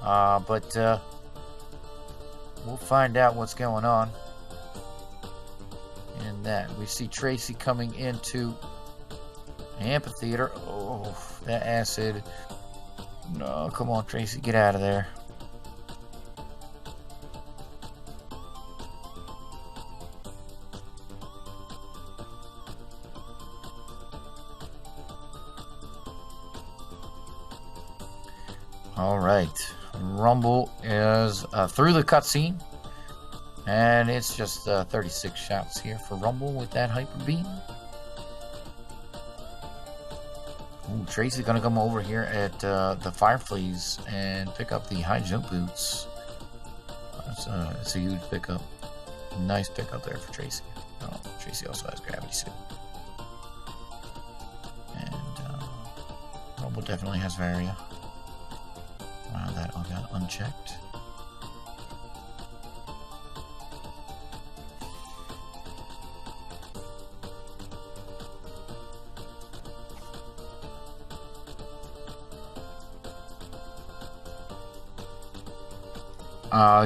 but we'll find out what's going on. In that, we see Tracy coming into the amphitheater. Oh, that acid! No, come on, Tracy, get out of there. All right, Rumble is through the cutscene, and it's just 36 shots here for Rumble with that hyper beam. Ooh, Tracy's gonna come over here at the Fireflies and pick up the high jump boots. It's a huge pickup. Nice pickup there for Tracy. Oh, Tracy also has gravity suit, and Rumble definitely has Varia. Wow, that all got unchecked.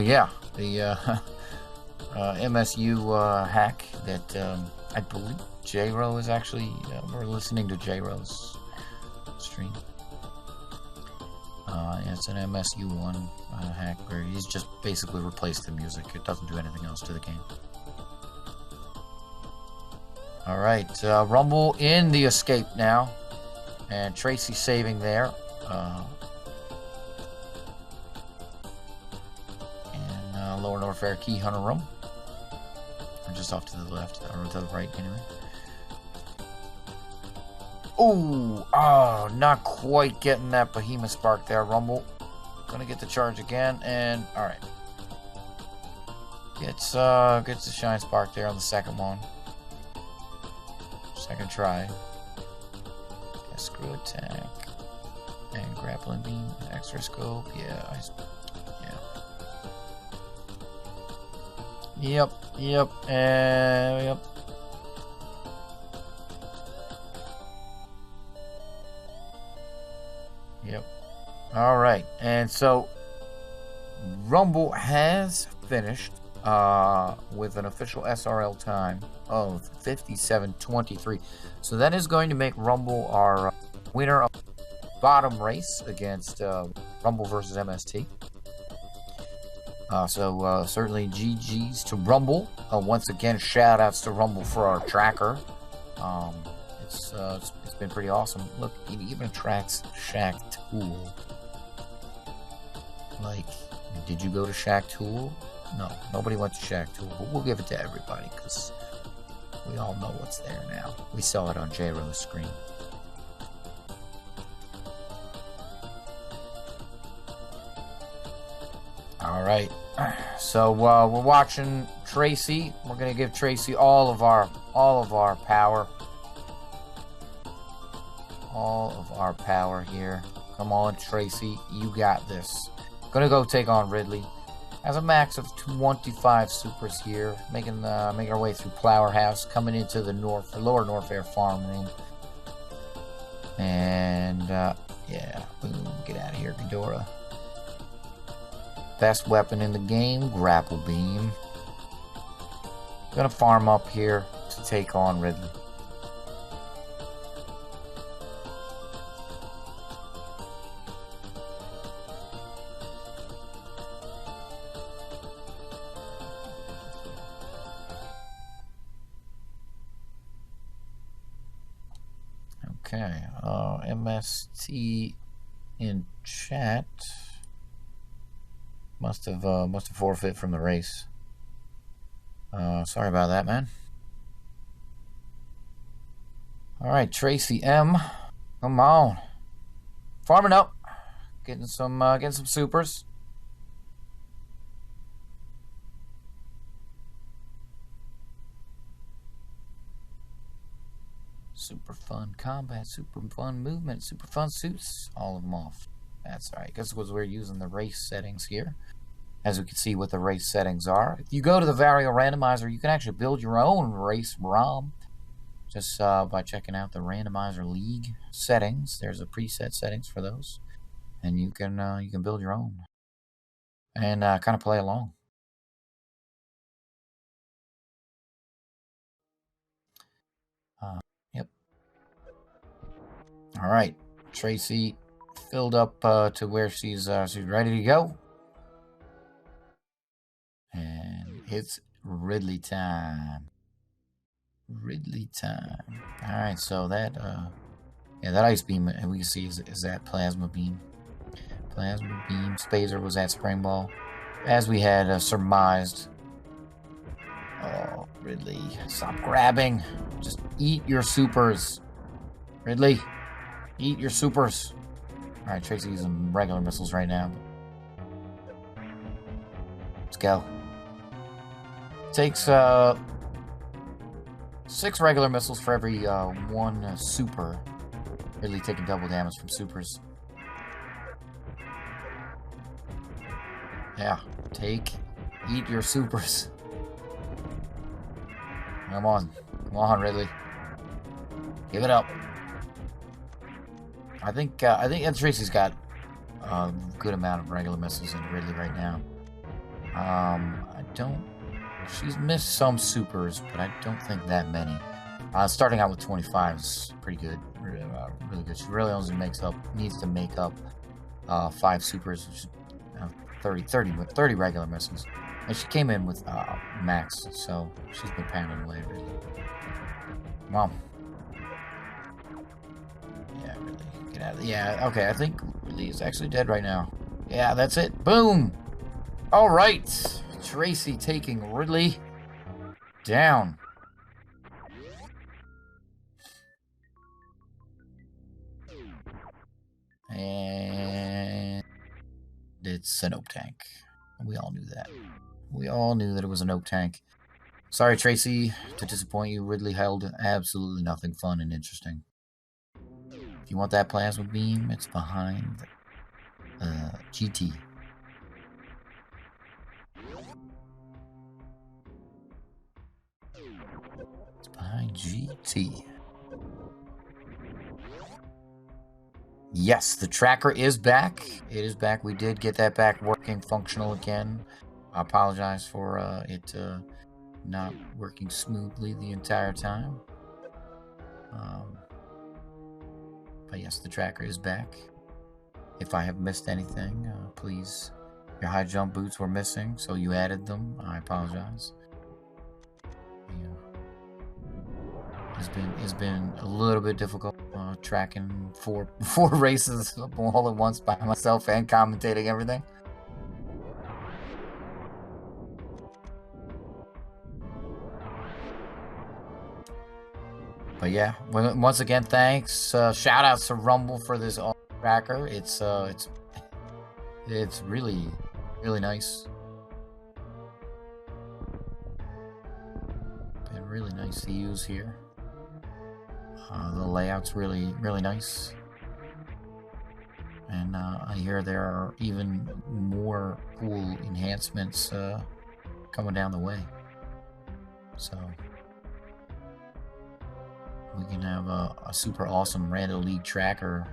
Yeah, the MSU hack that I believe J-Ro is actually, we're listening to J-Ro's stream. It's an MSU1 hack where he's just basically replaced the music. It doesn't do anything else to the game. Alright, Rumble in the escape now. And Tracy saving there. And Lower North Fair Key Hunter Room. Or just off to the left, or to the right anyway. Ooh, oh, not quite getting that Behemoth Spark there, Rumble. Gonna get the charge again, and alright. Gets the Shine Spark there on the second one. Second try. Screw attack. And grappling beam, extra scope, yeah. Yep, yep. Yep. Alright, and so Rumble has finished with an official SRL time of 57:23. So that is going to make Rumble our winner of bottom race against Rumble versus MST. So certainly GG's to Rumble. Once again, shout outs to Rumble for our tracker. It's been pretty awesome. Look, it even tracks Shack Tool. Like, did you go to Shack Tool? No, nobody went to Shack Tool, but we'll give it to everybody because we all know what's there now. We saw it on J-Ro's screen. All right, so we're watching Tracy. We're gonna give Tracy all of our power. All of our power here. Come on, Tracy, you got this. Gonna go take on Ridley. Has a max of 25 supers here. Making our way through Plower House, coming into the Lower North Air Farm Room. And Yeah, boom, get out of here, Ghidorah. Best weapon in the game, grapple beam. Gonna farm up here to take on Ridley. Okay, MST in chat must have forfeit from the race. Sorry about that, man. All right, Tracy M, come on, farming up, getting some supers. Super fun combat, super fun movement, super fun suits, all of them off. That's all right, because we're using the race settings here. As we can see what the race settings are. If you go to the Meridia Randomizer, you can actually build your own race ROM just by checking out the Randomizer League settings. There's a preset settings for those, and you can build your own and kind of play along. Yep. All right, Tracy filled up to where she's ready to go, and it's Ridley time. Ridley time. All right, so that yeah, that ice beam we can see is that plasma beam. Plasma beam. Spazer was at spring ball, as we had surmised. Oh, Ridley, stop grabbing. Just eat your supers. Ridley, eat your supers. All right, Tracy using regular missiles right now. Let's go. Takes 6 regular missiles for every 1 super. Ridley taking double damage from supers. Yeah, eat your supers. Come on, Ridley. Give it up. I think Tracy's got a good amount of regular missiles in Ridley right now. She's missed some supers, but I don't think that many. Starting out with 25 is pretty good, really good. She really only needs to make up 5 supers, which is 30 regular missiles. And she came in with max, so she's been pounding away, really. Come on. Yeah, really. Get out of there. Yeah, okay, I think Ridley is actually dead right now. Yeah, that's it. Boom! All right. Tracy taking Ridley down. And it's an oak tank. We all knew that. We all knew that it was an oak tank. Sorry, Tracy, to disappoint you. Ridley held absolutely nothing fun and interesting. If you want that plasma beam, it's behind GT. It's behind GT. Yes, the tracker is back. It is back. We did get that back working, functional again. I apologize for it not working smoothly the entire time. But yes, the tracker is back. If I have missed anything, please. Your high jump boots were missing, so you added them. I apologize. Yeah. It's been a little bit difficult tracking four races all at once by myself and commentating everything. But yeah, once again, thanks. Shout outs to Rumble for this tracker. It's really nice. Been really nice to use here. The layout's really nice, and I hear there are even more cool enhancements coming down the way. So we can have a super awesome Rando League tracker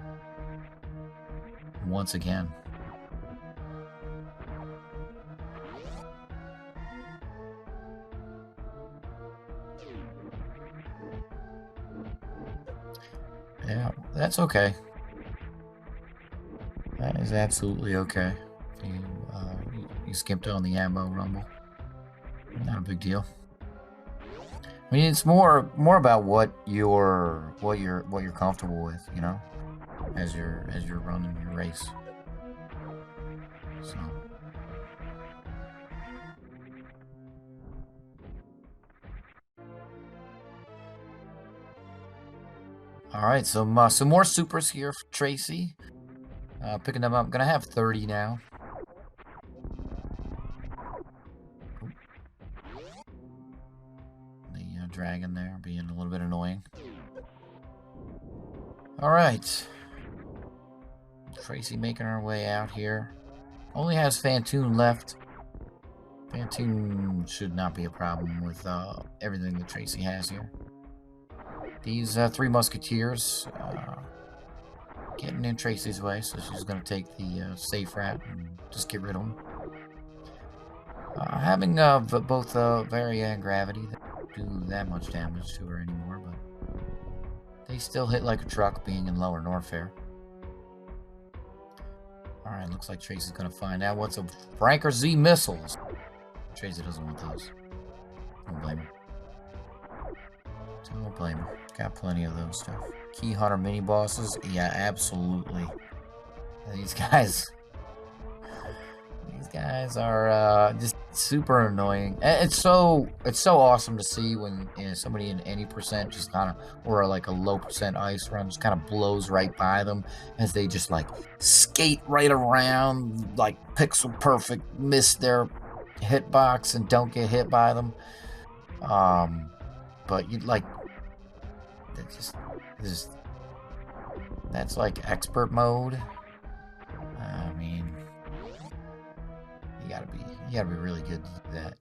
once again. Yeah, that's okay. That is absolutely okay. You skipped on the ammo rumble. Not a big deal. I mean, it's more about what you're comfortable with, you know, as you're running your race. So. All right, so some more supers here for Tracy. Picking them up. I'm gonna have 30 now. The dragon there being a little bit annoying. All right, Tracy making her way out here. Only has Fantoon left. Fantoon should not be a problem with everything that Tracy has here. These three musketeers getting in Tracy's way, so she's going to take the safe route and just get rid of them. Having both Meridia and Gravity that don't do that much damage to her anymore, but they still hit like a truck being in lower Norfair. Alright, looks like Tracy's going to find out what's a Franker Z missiles. Tracy doesn't want those. Don't blame her. Don't blame her. Got plenty of those stuff. Key Hunter mini bosses, yeah, absolutely. These guys are just super annoying. It's so awesome to see when somebody in any percent just kind of, or like a low percent ice run, just kind of blows right by them as they just like skate right around, like pixel perfect, miss their hitbox and don't get hit by them. But you'd like. That's like expert mode. I mean, you gotta be really good to do that.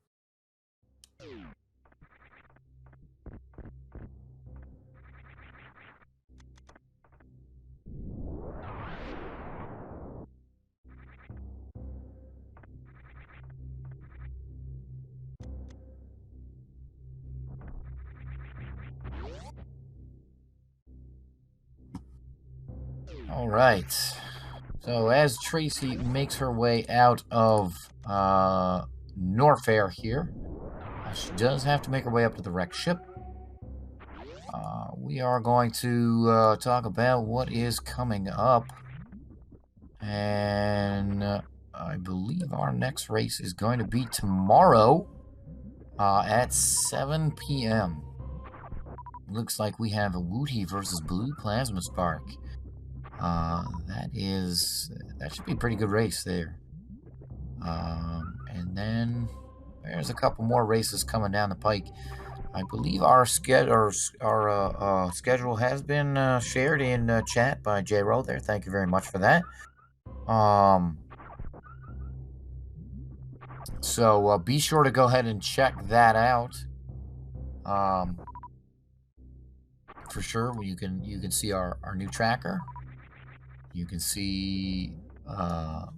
All right. So as Tracy makes her way out of Norfair here, she does have to make her way up to the wrecked ship. We are going to talk about what is coming up. And I believe our next race is going to be tomorrow at 7 p.m. Looks like we have a Wooty versus Blue Plasma Spark. That should be a pretty good race there. And then there's a couple more races coming down the pike. I believe our schedule has been shared in chat by J-Ro there. Thank you very much for that. So be sure to go ahead and check that out. For sure, you can see our new tracker. You can see all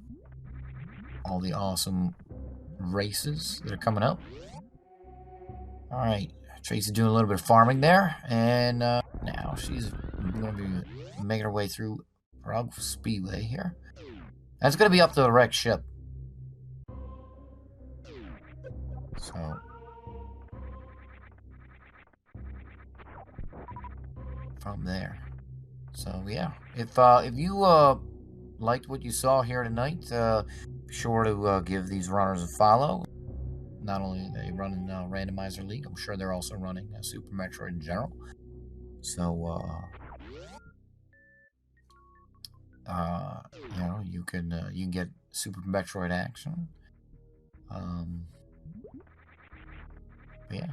the awesome races that are coming up. All right, Tracy's doing a little bit of farming there, and now she's going to be making her way through Prague Speedway here. That's going to be up to the wrecked ship. So from there. So yeah, if you liked what you saw here tonight, be sure to give these runners a follow. Not only are they running Randomizer League, I'm sure they're also running Super Metroid in general. So you know, you can get Super Metroid action. Yeah.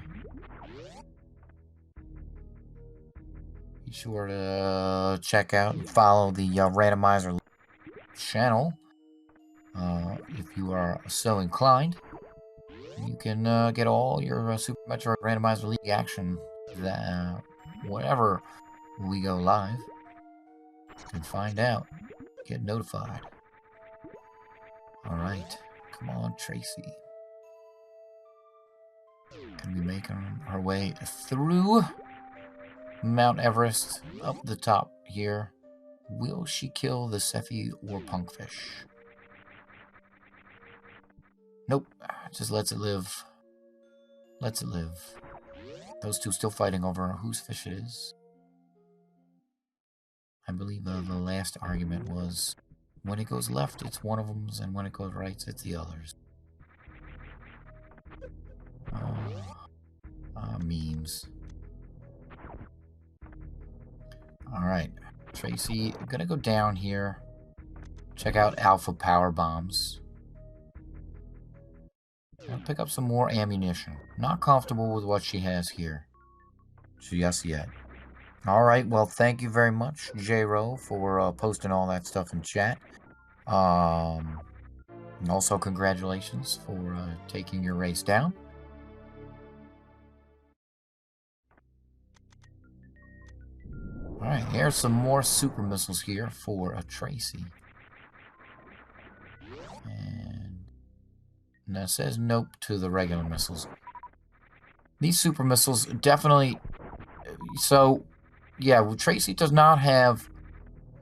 Be sure to check out and follow the Randomizer channel if you are so inclined. You can get all your Super Metroid Randomizer League action whenever we go live. You can find out. get notified. Alright. Come on, Tracy. Can we make our way through Mount Everest up the top here? Will she kill the Sephi or Punkfish? Nope. Just lets it live. Lets it live. Those two still fighting over whose fish it is. I believe the last argument was when it goes left, it's one of them, and when it goes right, it's the others. Memes. Alright. Tracy, I'm gonna go down here. Check out Alpha Power Bombs. I'll pick up some more ammunition. Not comfortable with what she has here. Just yet. Alright, well, thank you very much, J-Ro, for posting all that stuff in chat. And also, congratulations for taking your race down. Alright, here's some more super missiles here for Tracy. And that says nope to the regular missiles. These super missiles definitely... So, yeah, well, Tracy does not have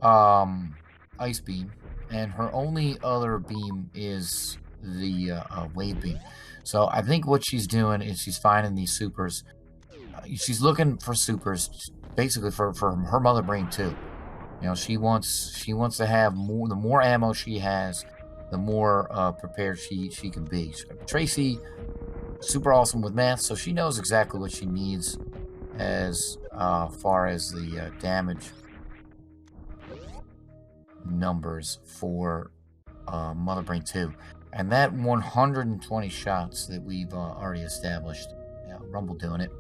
Ice Beam. And her only other beam is the Wave Beam. So I think what she's doing is she's finding these supers. She's looking for supers, basically for her mother brain too. You know, she wants to have more. The more ammo she has, the more prepared she can be. Tracy, super awesome with math, so she knows exactly what she needs as far as the damage numbers for Mother Brain 2. And that 120 shots that we've already established, Rumble doing it,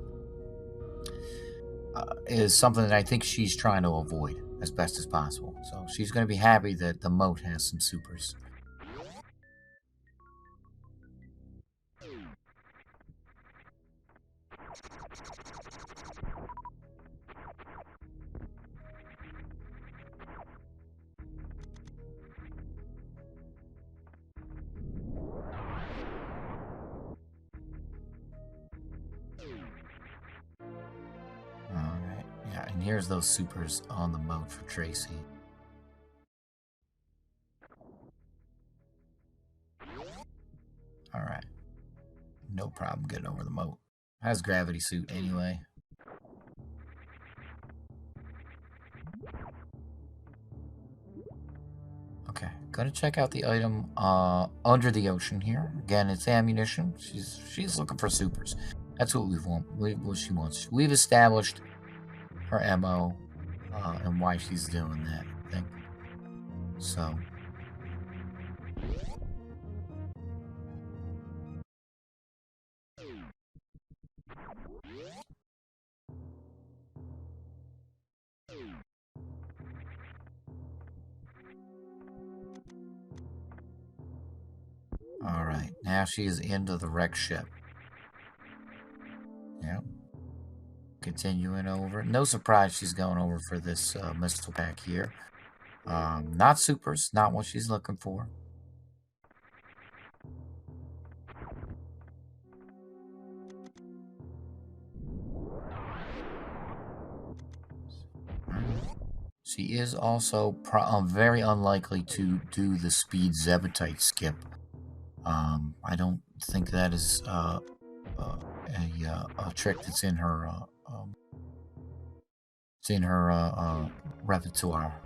is something that I think she's trying to avoid as best as possible. So she's going to be happy that the moat has some supers. And here's those supers on the moat for Tracy. Alright. No problem getting over the moat. Has gravity suit anyway. Okay, gonna check out the item under the ocean here. Again, it's ammunition. She's looking for supers. That's what what she wants. We've established her MO and why she's doing that, I think. So alright, now she is into the wreck ship. Yep. Continuing over. No surprise she's going over for this missile pack here. Not supers, not what she's looking for. She is also very unlikely to do the speed Zebutite skip. I don't think that is a trick that's in her repertoire.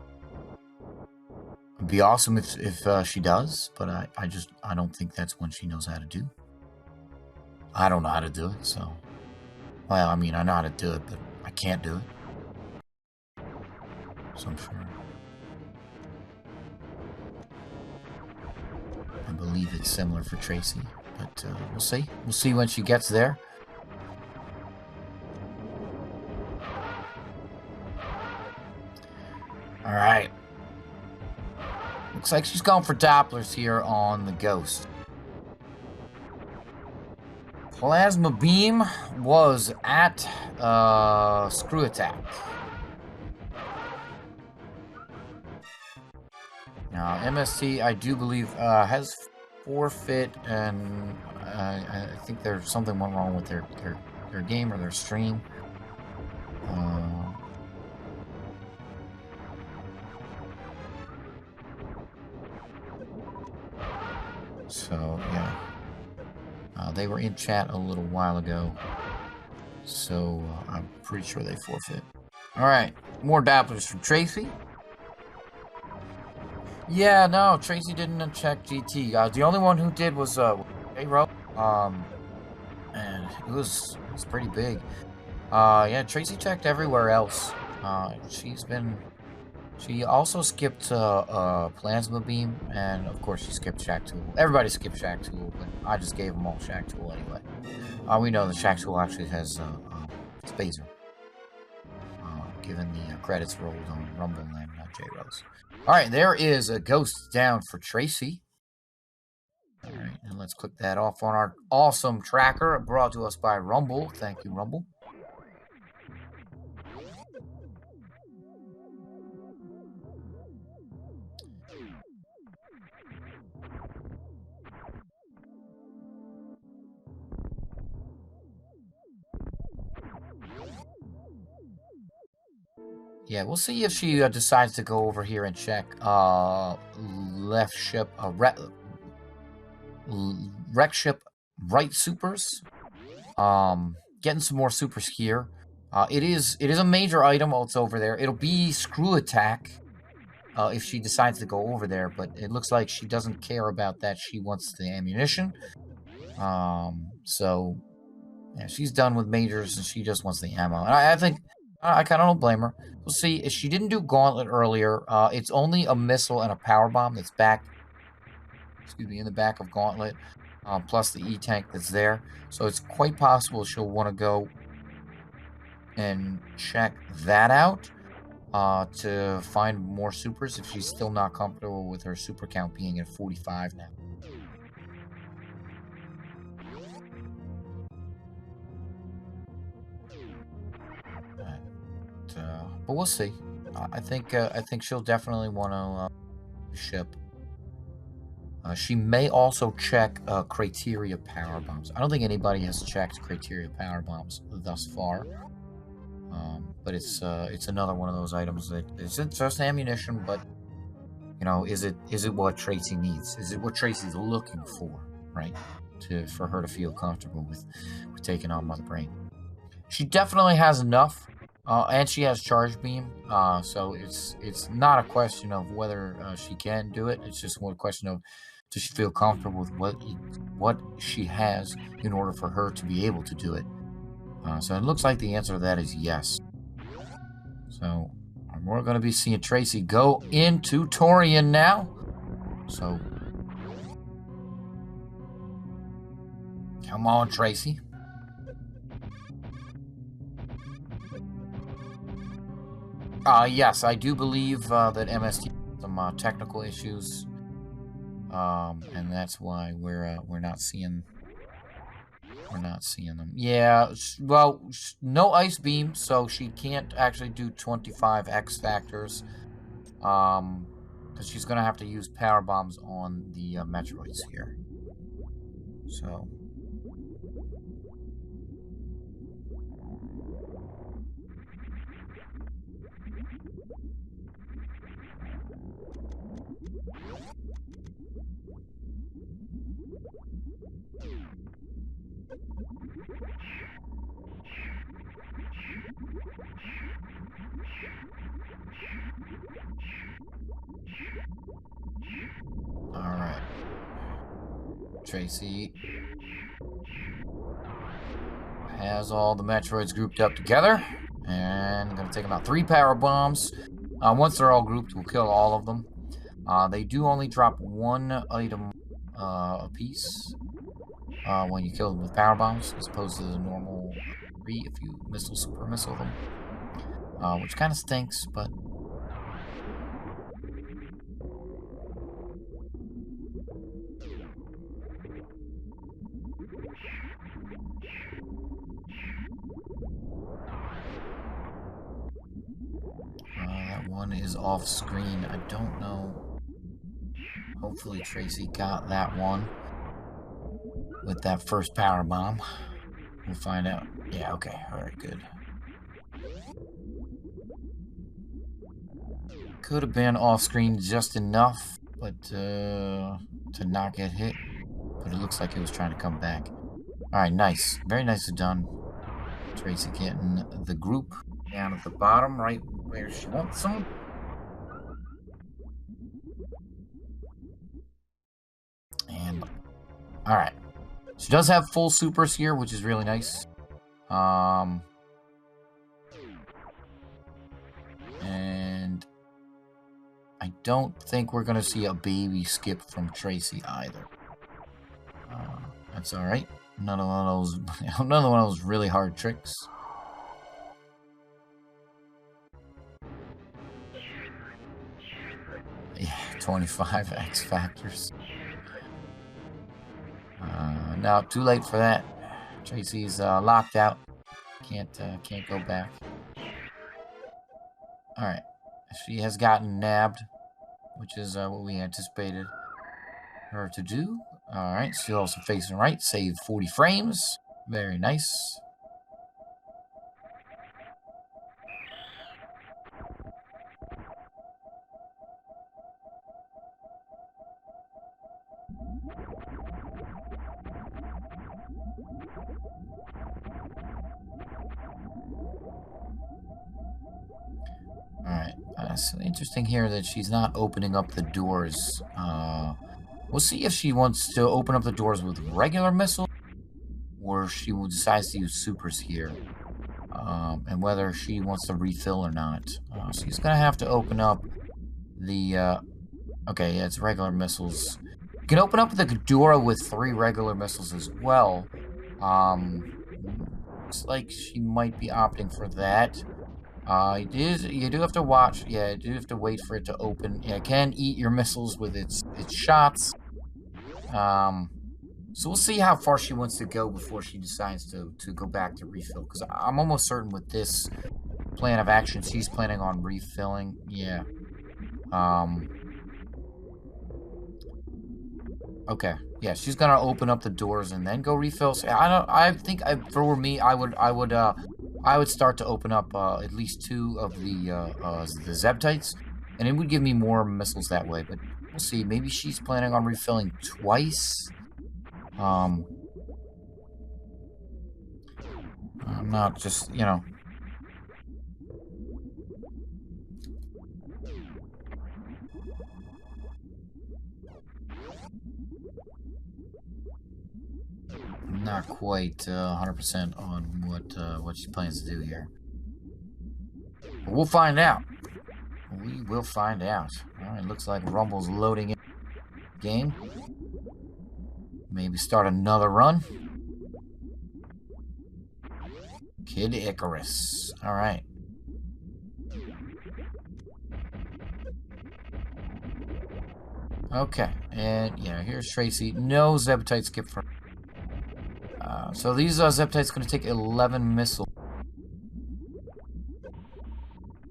It'd be awesome if she does, but I don't think that's one she knows how to do. I don't know how to do it, so... Well, I mean, I know how to do it, but I can't do it. So I'm sure. I believe it's similar for Tracy, but we'll see. We'll see when she gets there. Alright. Looks like she's going for Dopplers here on the Ghost. Plasma Beam was at Screw Attack. Now, MST, I do believe, has forfeit, and I think there's something went wrong with their game or their stream. So, yeah. They were in chat a little while ago, so I'm pretty sure they forfeit. Alright, more dapplers from Tracy. Yeah, no, Tracy didn't check GT. The only one who did was J-Ro. And it was pretty big. Yeah, Tracy checked everywhere else. She also skipped Plasma Beam, and of course she skipped Shack Tool. Everybody skipped Shack Tool, but I just gave them all Shack Tool anyway. We know the Shack Tool actually has Spazer, given the credits rolled on Rumbleminze, not J-Rose. Alright, there is a ghost down for Tracy. Alright, and let's click that off on our awesome tracker brought to us by Rumble. Thank you, Rumble. Yeah, we'll see if she decides to go over here and check left ship, wreck ship right supers. Getting some more supers here. It is a major item. Oh, it's over there. It'll be screw attack if she decides to go over there, but it looks like she doesn't care about that. She wants the ammunition. So yeah, she's done with majors and she just wants the ammo. And I think I kind of don't blame her. We'll see. If she didn't do Gauntlet earlier, it's only a missile and a power bomb that's back. Excuse me, in the back of Gauntlet, plus the E-tank that's there. So it's quite possible she'll want to go and check that out to find more supers if she's still not comfortable with her super count being at 45 now. But we'll see. I think she'll definitely want to ship. She may also check criteria power bombs. I don't think anybody has checked criteria power bombs thus far. But it's another one of those items that isn't just ammunition, but you know, is it what Tracy needs? Is it what Tracy's looking for, right? For her to feel comfortable with taking on Mother Brain. She definitely has enough. And she has charge beam, so it's not a question of whether she can do it. It's just one question of does she feel comfortable with what she has in order for her to be able to do it. So it looks like the answer to that is yes. So we're going to be seeing Tracy go into Tourian now. So come on, Tracy. Yes, I do believe that MST has some technical issues, and that's why we're not seeing them. Yeah, well, no ice beam, so she can't actually do 25 X factors, because she's gonna have to use power bombs on the Metroids here. So. Alright. Tracy has all the Metroids grouped up together. And I'm going to take about 3 power bombs. Once they're all grouped, we'll kill all of them. They do only drop 1 item a piece when you kill them with power bombs, as opposed to the normal 3 if you super missile them. Which kind of stinks, but... that one is off screen. I don't know Hopefully Tracy got that one with that first power bomb. We'll find out. Yeah, okay. Alright, good. Could have been off screen just enough, but to not get hit. But it looks like it was trying to come back. Alright, nice. Very nicely done. Tracy getting the group down at the bottom, right where she wants them. And, alright. She does have full supers here, which is really nice. And I don't think we're going to see a baby skip from Tracy either. That's alright. Another one of those really hard tricks. Yeah, 25 X factors. Now, too late for that. Tracy's locked out. Can't go back. Alright. She has gotten nabbed, which is what we anticipated her to do. Alright, she's also facing right. Save 40 frames. Very nice. Alright, so interesting here that she's not opening up the doors. We'll see if she wants to open up the doors with regular missiles, or she will decide to use supers here. And whether she wants to refill or not. She's gonna have to open up the, okay, yeah, it's regular missiles. You can open up the Ghidorah with 3 regular missiles as well. Looks like she might be opting for that. You do have to watch. Yeah, you do have to wait for it to open. Yeah, it can eat your missiles with its shots. So we'll see how far she wants to go before she decides to go back to refill. Because I'm almost certain with this plan of action, she's planning on refilling. Yeah. Okay. Yeah, she's gonna open up the doors and then go refill. So I think for me, I would start to open up at least 2 of the Zeptites, and it would give me more missiles that way. But we'll see. Maybe she's planning on refilling twice. I'm not just, you know. Not quite 100% on what she plans to do here. But we'll find out. We will find out. Alright, looks like Rumble's loading in game. Maybe start another run. Kid Icarus. Alright. Okay, and yeah, here's Tracy. No Zeptite skip for. So these Zeptites going to take 11 missiles.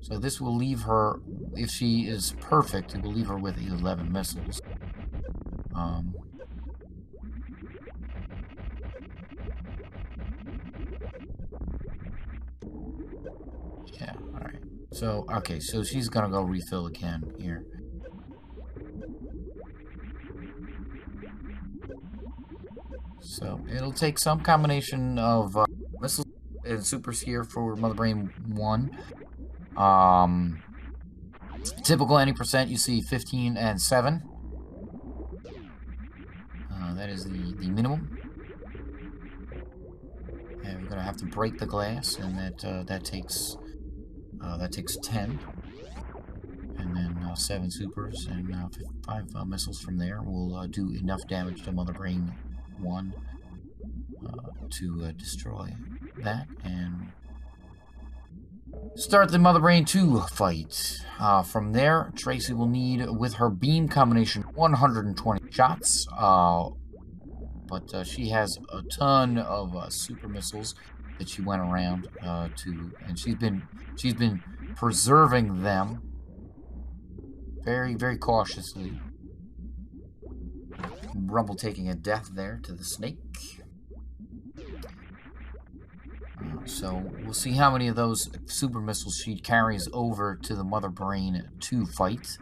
So this will leave her, if she is perfect, it will leave her with 11 missiles. Yeah, alright. So, okay, so she's going to go refill again here. So it'll take some combination of missiles and supers here for Mother Brain 1. Typical any percent, you see 15 and 7. That is the minimum. And we're gonna have to break the glass, and that takes 10. And then 7 supers and 5 missiles from there will do enough damage to Mother Brain 1 to destroy that and start the Mother Brain 2 fight. From there, Tracy will need, with her beam combination, 120 shots. But she has a ton of super missiles that she went around and she's been preserving them very, very cautiously. Rumble taking a death there to the snake. So we'll see how many of those super missiles she carries over to the Mother Brain to fight.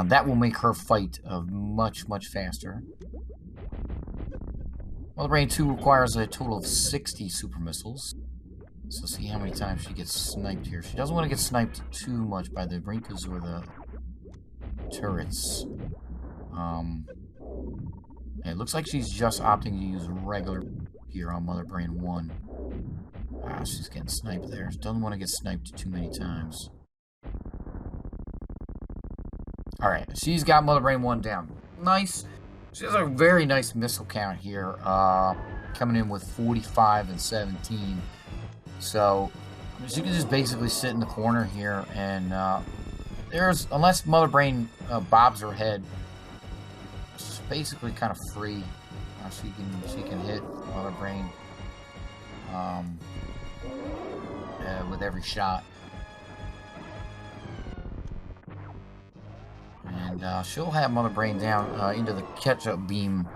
That will make her fight much, much faster. Mother Brain 2 requires a total of 60 super missiles. So see how many times she gets sniped here. She doesn't want to get sniped too much by the Rinkas or the turrets. It looks like she's just opting to use regular here on Mother Brain 1. She's getting sniped there. She doesn't want to get sniped too many times. Alright, she's got Mother Brain 1 down. Nice. She has a very nice missile count here. Coming in with 45 and 17. So, she can just basically sit in the corner here and unless Mother Brain bobs her head, she's basically kind of free. She can hit Mother Brain with every shot. And she'll have Mother Brain down into the catch-up beam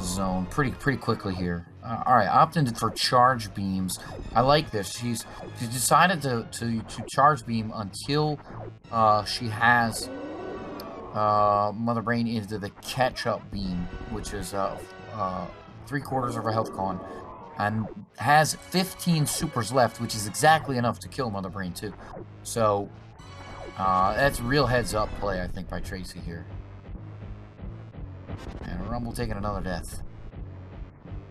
zone pretty quickly here. Alright, opted for charge beams. I like this. She's decided to charge beam until she has Mother Brain into the catch-up beam, which is 3/4 of her health con, and has 15 supers left, which is exactly enough to kill Mother Brain 2. So that's real heads-up play, I think, by Tracy here. And Rumble taking another death.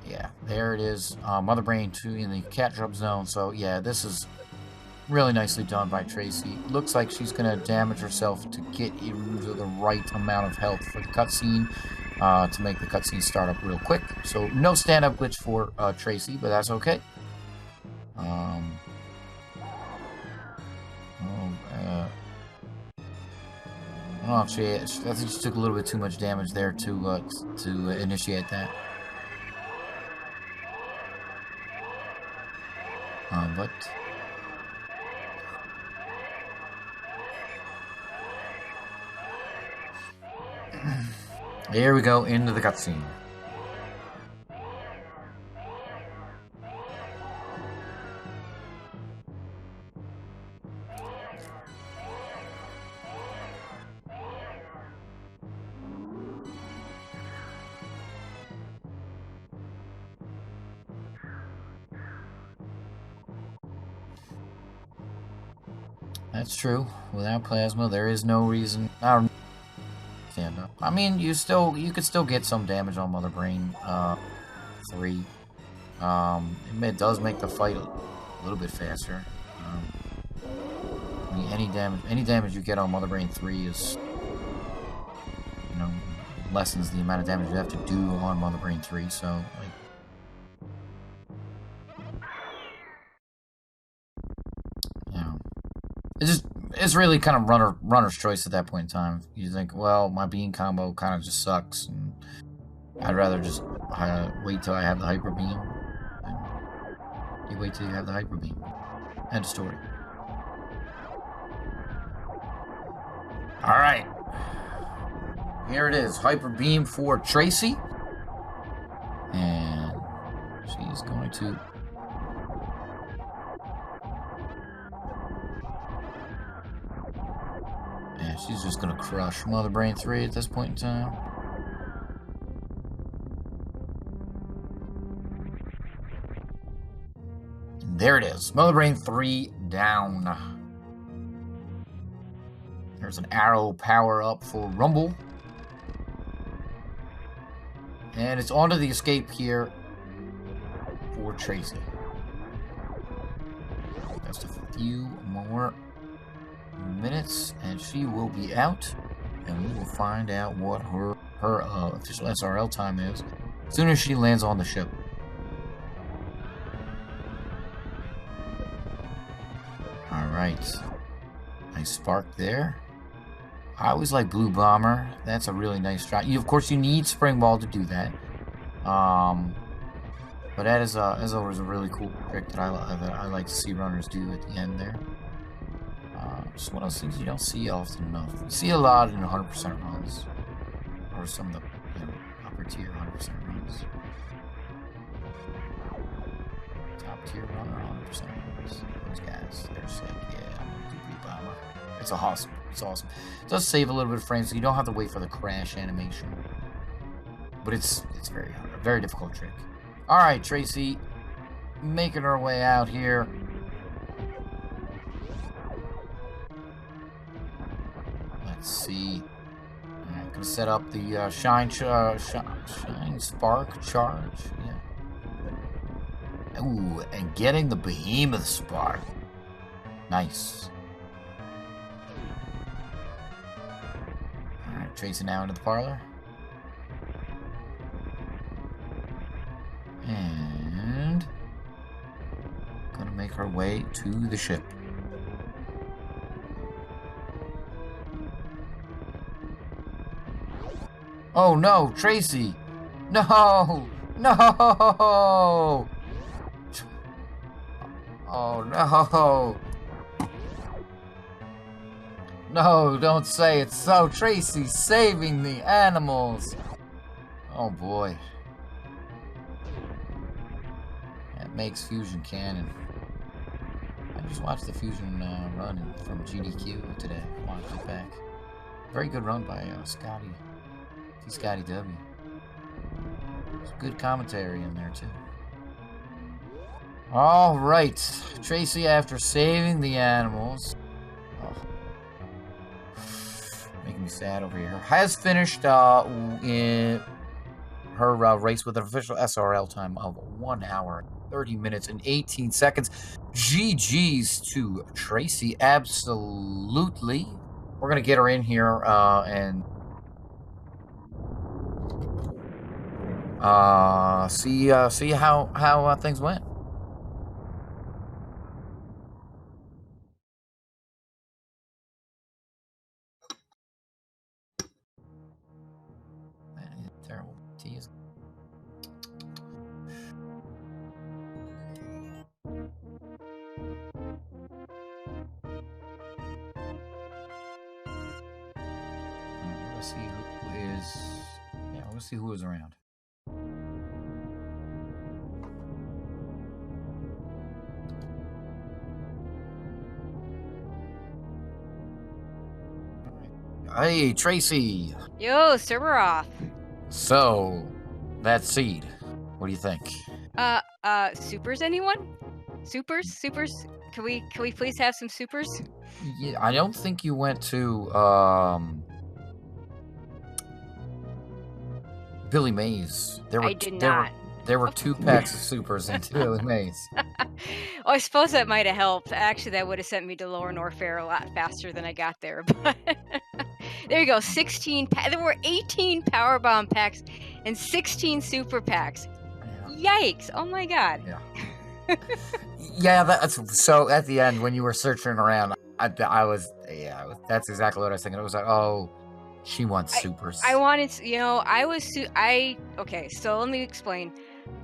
Yeah, there it is. Mother Brain 2 in the catch-up zone. So, yeah, this is really nicely done by Tracy. Looks like she's going to damage herself to get into the right amount of health for the cutscene, to make the cutscene start up real quick. So, no stand-up glitch for Tracy, but that's okay. Oh, I think she took a little bit too much damage there to initiate that. But here we go into the cutscene. That's true. Without plasma, there is no reason. Stand up. I mean, you could still get some damage on Mother Brain 3. It does make the fight a little bit faster. I mean, any damage you get on Mother Brain 3 is, lessens the amount of damage you have to do on Mother Brain 3. So, like. It's really kind of runner's choice at that point in time. You think, well, my beam combo kind of just sucks, and I'd rather just wait till I have the hyper beam. And you wait till you have the hyper beam. End of story. All right, here it is, hyper beam for Tracy, and she's going to. Yeah, she's just gonna crush Mother Brain 3 at this point in time. And there it is. Mother Brain 3 down. There's an arrow power up for Rumble. And it's onto the escape here for Tracy. Just a few more minutes and she will be out, and we will find out what her official SRL time is as soon as she lands on the ship. Alright, nice spark there. I always like Blue Bomber. That's a really nice shot. Of course you need Spring Ball to do that, but that is always a really cool trick that I like to see runners do at the end there. Just one of those things you don't see often enough. You see a lot in 100% runs. or some of the upper tier 100% runs. Top tier runner 100% runs. Those guys, they're just like, yeah, I'm gonna do Blue Bomber. It's awesome. It's awesome. It does save a little bit of frames, so you don't have to wait for the crash animation. But it's very hard, a very difficult trick. All right, Tracy, making her way out here. Let's see. I'm gonna set up the shine spark charge. Yeah. Ooh, and getting the behemoth spark. Nice. All right, Tracy now into the parlor. And gonna make her way to the ship. Oh no, Tracy! No! No! Oh no! No, don't say it so. Tracy saving the animals. Oh boy. Makes Fusion canon. I just watched the Fusion run from GDQ today. Watched it back. Very good run by Scotty. Scotty W. There's good commentary in there too. All right, Tracy, after saving the animals, making me sad over here, has finished in her race with an official SRL time of 1 hour, 30 minutes, and 18 seconds. GG's to Tracy, absolutely. We're gonna get her in here and see how things went. That is terrible. Tease. Let's see who is. Yeah, we'll see who is around. Hey, Tracy. Yo, server off. So, that seed. What do you think? Supers, anyone? Supers? Can we please have some supers? Yeah, I don't think you went to Billy Mays. I did not. There were 2 packs of supers in Billy Mays. Oh, I suppose that might have helped. Actually, that would have sent me to Lower Norfair a lot faster than I got there. But there you go. 16. There were 18 Powerbomb packs and 16 super packs. Yeah. Yikes! Oh my god. Yeah. Yeah, that's so. At the end, when you were searching around, I was that's exactly what I was thinking. It was like, oh, she wants supers. I wanted, okay. So let me explain.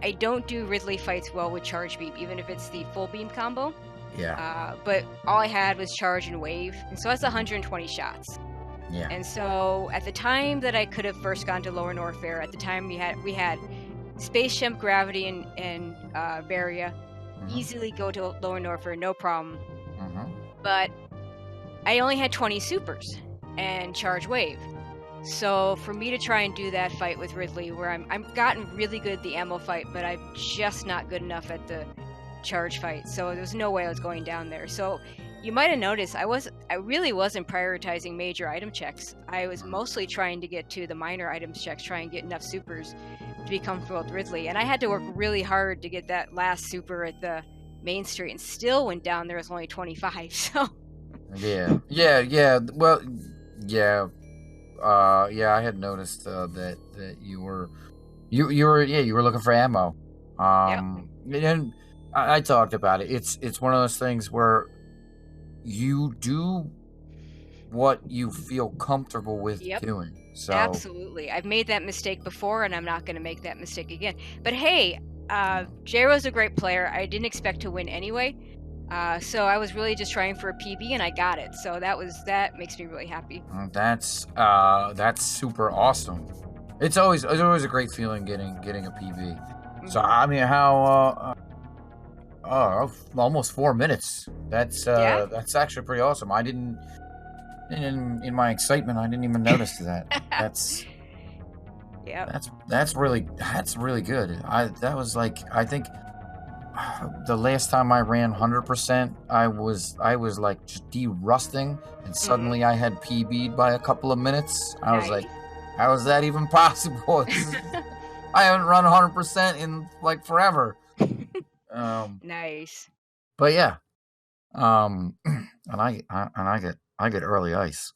I don't do Ridley fights well with charge beam, even if it's the full beam combo. Yeah. But all I had was charge and wave, and so that's 120 shots. Yeah. And so at the time that I could have first gone to Lower Norfair, at the time we had Space Shemp, Gravity, and Varia. Easily go to Lower Norfair, no problem. But I only had 20 supers and charge wave. So for me to try and do that fight with Ridley, where I'm gotten really good at the ammo fight, but I'm just not good enough at the charge fight. So there was no way I was going down there. So you might have noticed I really wasn't prioritizing major item checks. I was mostly trying to get to the minor items checks, try and get enough supers to be comfortable with Ridley. And I had to work really hard to get that last super at the main street, and still went down there as only 25. So yeah. Well, yeah. I had noticed that you were looking for ammo. And I talked about it. It's one of those things where you do what you feel comfortable with doing. So absolutely, I've made that mistake before, and I'm not going to make that mistake again. But hey, J-Ro's a great player. I didn't expect to win anyway. So I was really just trying for a PB, and I got it. So that makes me really happy. That's super awesome. It's always a great feeling getting a PB. So I mean, how almost 4 minutes. That's actually pretty awesome. I didn't in my excitement, I didn't even notice that. That's that's really good. That was like, I think the last time I ran 100%, I was like just de-rusting, and suddenly I had PB'd by a couple of minutes. I was like, how is that even possible? I haven't run 100% in like forever. Nice. But yeah, and I get early ice.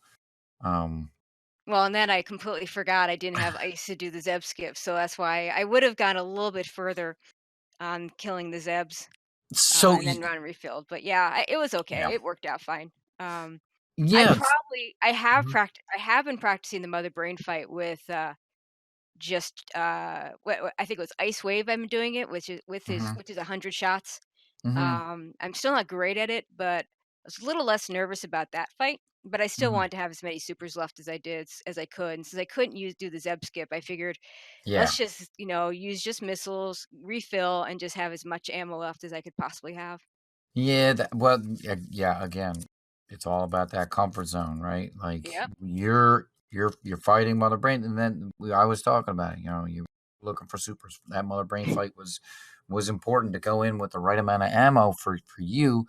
Well, and then I completely forgot I didn't have ice to do the Zeb skip, so that's why I would have gone a little bit further on killing the Zebs, So and then run refilled. But yeah, it was okay. yeah, It worked out fine. yeah. I have been practicing the Mother Brain fight with just what I think it was Ice Wave. I've been doing it, which is which is 100 shots. I'm still not great at it, but I was a little less nervous about that fight. But I still wanted to have as many supers left as I could. And since I couldn't do the Zeb skip, I figured let's just use just missiles, refill, and just have as much ammo left as I could possibly have. Yeah, well, yeah. Again, it's all about that comfort zone, right? Like you're fighting Mother Brain, and then I was talking about it. You're looking for supers. That Mother Brain fight was important to go in with the right amount of ammo for you,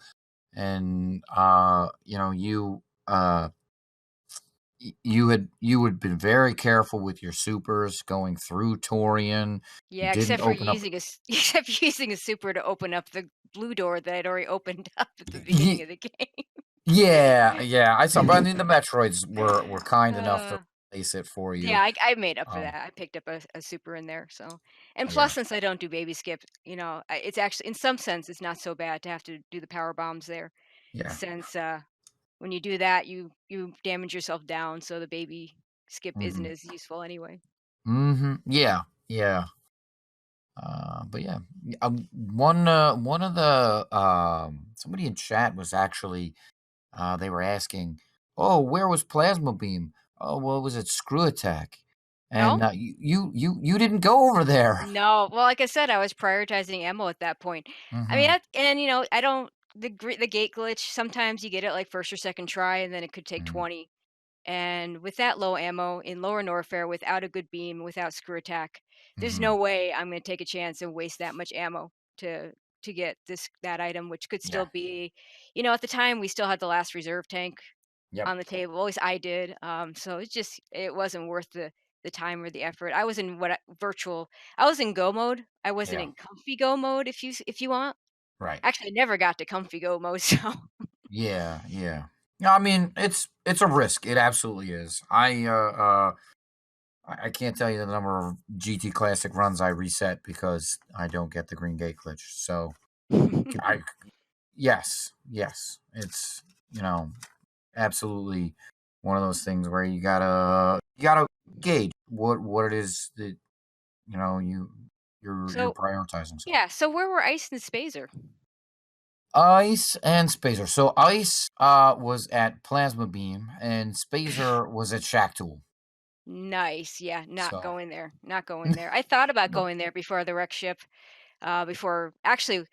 and you had been very careful with your supers going through Tourian. Yeah, Didn't except for open up. except for using a super to open up the blue door that I'd already opened up at the beginning of the game. Yeah, I saw. But I mean, the Metroids were kind enough to place it for you. Yeah, I made up for that. I picked up a super in there, so and plus, since I don't do baby skip, it's actually in some sense it's not so bad to have to do the power bombs there. Yeah. Since when you do that, you damage yourself down, so the baby skip isn't as useful anyway. Yeah. Yeah. But yeah, one of the somebody in chat was actually they were asking, oh, where was Plasma Beam? Oh, well, it was at Screw Attack, and Oh? you didn't go over there. No, well, like I said, I was prioritizing ammo at that point. I mean, I don't the gate glitch. Sometimes you get it like first or second try, and then it could take 20. And with that low ammo in Lower Norfair, without a good beam, without screw attack, there's no way I'm going to take a chance and waste that much ammo to get that item, which could still be, at the time we still had the last reserve tank Yep. on the table. At least I did. So it wasn't worth the time or the effort. I was in virtual. I was in go mode. I wasn't in comfy go mode. If you want. Right. Actually, I never got to comfy go mode. So. Yeah. I mean, it's a risk. It absolutely is. I can't tell you the number of GT Classic runs I reset because I don't get the green gate glitch. So, yes, it's absolutely one of those things where you gotta gauge what it is that you're prioritizing. So. Yeah. So where were Ice and Spazer? Ice and Spazer. So Ice was at Plasma Beam, and Spazer was at Shack Tool. Nice. Yeah, not So. going there. Not going there. I thought about going there before the wreck ship. Actually,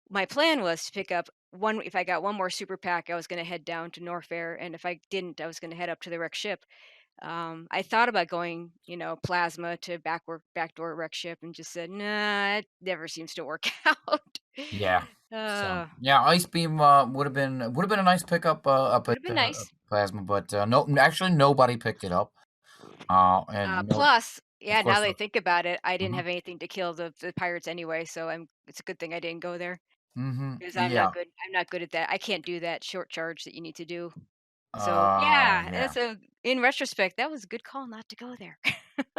my plan was to pick up one. If I got one more super pack, I was going to head down to Norfair, and if I didn't, I was going to head up to the wreck ship. I thought about going, plasma to backdoor wreck ship, and just said, nah, it never seems to work out. Yeah. So yeah, Ice Beam would have been a nice pickup up Would at have been nice. Plasma, but no, actually nobody picked it up. And plus, yeah, now that I course, think about it, I didn't have anything to kill the pirates anyway, so it's a good thing I didn't go there because I'm not yeah. good. I'm not good at that. I can't do that short charge that you need to do. So yeah, Yeah. in retrospect, that was a good call not to go there.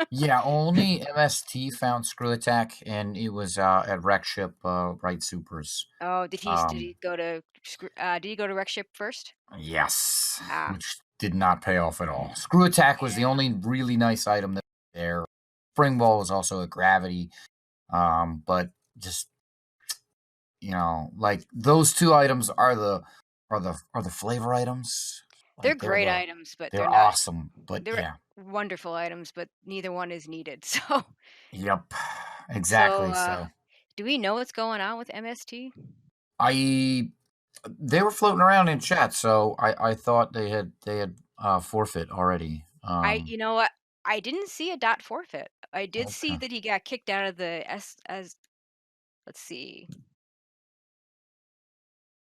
Yeah, only MST found Screw Attack, and it was at Wreck Ship Right Supers. Oh, did he go to wreck ship first? Yes, Ah, which did not pay off at all. Screw Attack was the only really nice item that was there. Spring Ball was also a gravity, but just like those two items are the flavor items. They're Like great items, but they're they're not. awesome. But They're yeah. wonderful items, but neither one is needed. So, Yep. so Exactly. So do we know what's going on with MST? I they were floating around in chat, so I thought they had forfeit already. You know what? I didn't see a dot forfeit. I did see Okay. that he got kicked out of the S as let's see.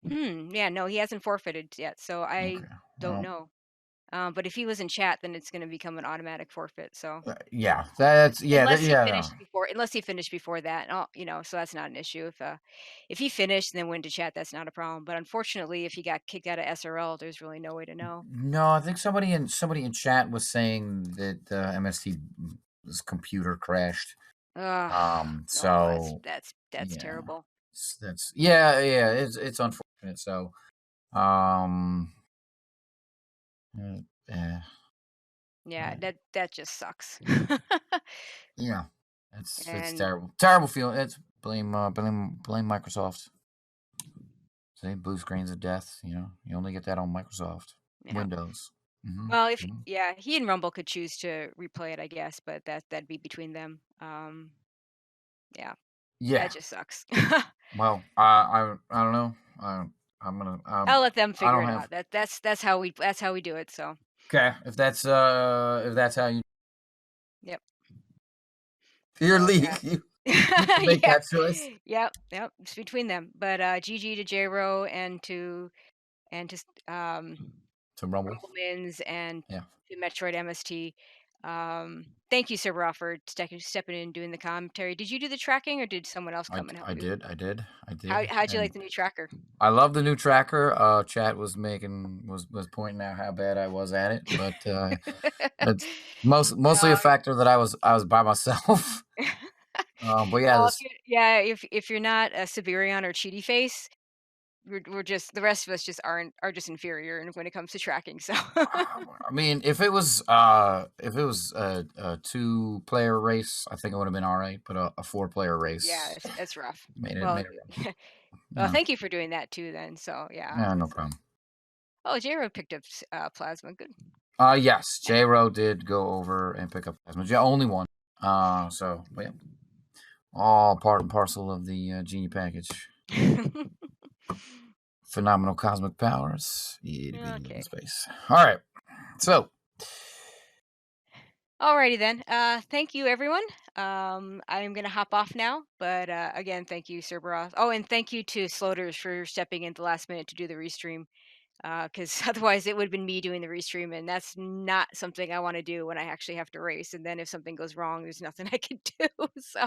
Yeah, no, he hasn't forfeited yet, so I Okay. don't Well, know. But if he was in chat, then it's going to become an automatic forfeit. So yeah. That's unless he yeah. No. finished before, that, so that's not an issue. If he finished and then went to chat, that's not a problem. But unfortunately, if he got kicked out of SRL, there's really no way to know. No, I think somebody in chat was saying that MST's computer crashed. Ugh, oh, So that's yeah, terrible. that's yeah. It's unfortunate. So um, uh, Yeah, uh, that just sucks. yeah, it's And terrible feeling. It's blame Microsoft. See, blue screens of death. You only get that on Microsoft yeah. Windows. Well, if Mhm. yeah, he and Rumble could choose to replay it, I guess, but that'd be between them. Yeah, Yeah. that just sucks. Well, I don't know. I'm gonna I'll let them I figure don't it have. out. That's how we do it. So, Okay, if that's how you yep. your So league, yeah, you can make yeah, that choice. yep. It's between them. But GG to J-Ro and to To Rumble. Rumbleminze and Yeah. to Metroid MST. Thank you, Sir for stepping in and doing the commentary. Did you do the tracking or did someone else come and help you? I did, How'd you like and the new tracker? I love the new tracker. Chat was pointing out how bad I was at it, but it's mostly a Um, factor that I was by myself. But yeah, well, this if you're not a Siberian or Cheaty face, we're just the rest of us just are just inferior when it comes to tracking. So I mean, if it was a 2-player race, I think it would have been all right. But a 4-player yeah, race it's rough. made Well, it rough. well, Yeah, thank you for doing that too. Then, so yeah, yeah, no that's problem. oh, J-Ro picked up plasma. Good. Yes, J-Ro did go over and pick up plasma. Yeah, only one. But yeah, all part and parcel of the genie package. Phenomenal cosmic powers. Itty bitty little Okay. space. All right, so Alrighty then. Thank you, everyone. I'm gonna hop off now, but again, thank you, Cerberus. Oh, and thank you to Sloters for stepping in at the last minute to do the restream. Because otherwise, it would have been me doing the restream, and that's not something I want to do when I actually have to race. And then if something goes wrong, there's nothing I can do. So,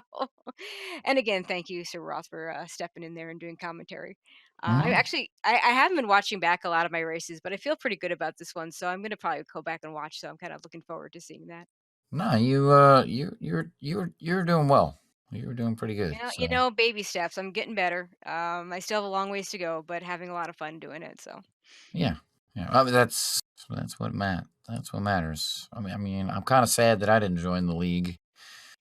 and again, thank you, Sir Ross, for stepping in there and doing commentary. I haven't been watching back a lot of my races, but I feel pretty good about this one, so I'm gonna probably go back and watch. So I'm kind of looking forward to seeing that. no, you're doing well. You're doing pretty good. So Baby steps. I'm getting better. I still have a long ways to go, but having a lot of fun doing it. So. yeah, yeah. I mean, that's what matters. I mean, I'm kind of sad that I didn't join the league.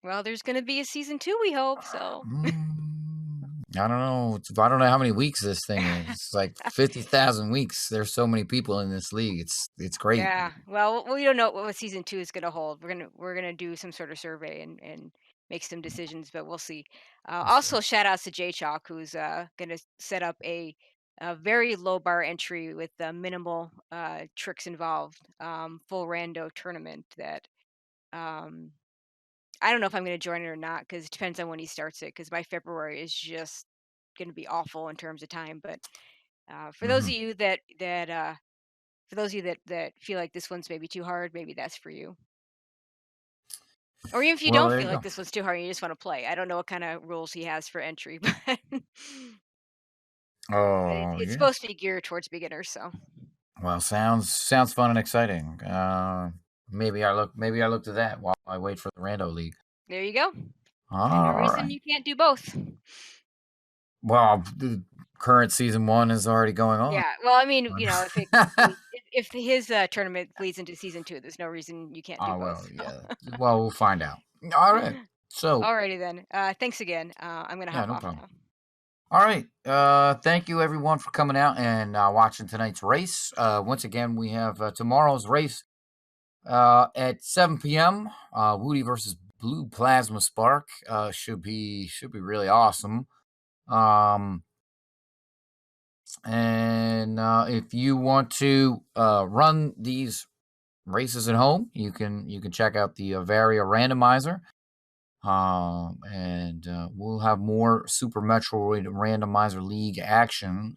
Well, there's gonna be a season 2, we hope. So. I don't know. I don't know how many weeks this thing is. It's like 50,000 weeks. There's so many people in this league. It's great. Yeah. Well, we don't know what season 2 is gonna hold. We're gonna do some sort of survey and make some decisions, but we'll see. We'll see. Also, shout outs to J Chalk, who's gonna set up a very low bar entry with minimal tricks involved, full rando tournament that um, I don't know if I'm gonna join it or not because it depends on when he starts it. Because my February is just gonna be awful in terms of time. But for those Hmm. of you that feel like this one's maybe too hard, maybe that's for you. Or even if you Well, don't there feel you like go. this one's too hard and you just want to play. I don't know what kind of rules he has for entry, but Oh it's yeah. supposed to be geared towards beginners, so Well, sounds fun and exciting. Maybe I look to that while I wait for the Rando League. there you go. And no All reason right. you can't do both. Well, the current season 1 is already going on. Yeah. Well, I mean, if his tournament leads into season 2, there's no reason you can't do Oh both. well, yeah. Well, we'll find out. All right. So Alrighty then. Thanks again. I'm gonna yeah, hop no off problem. now. All right. Thank you everyone for coming out and watching tonight's race. Once again, we have tomorrow's race at 7 p.m. Woody versus Blue Plasma Spark. Should be really awesome. And if you want to run these races at home, you can check out the Varia Randomizer. And we'll have more Super Metroid Randomizer League action.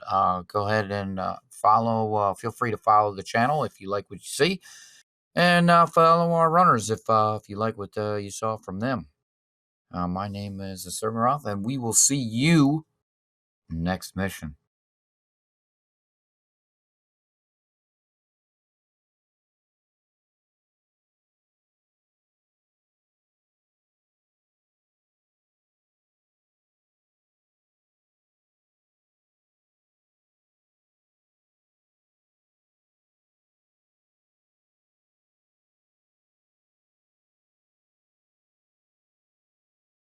Go ahead and follow. Feel free to follow the channel if you like what you see, and follow our runners if you like what you saw from them. My name is Sermeroth, and we will see you next mission.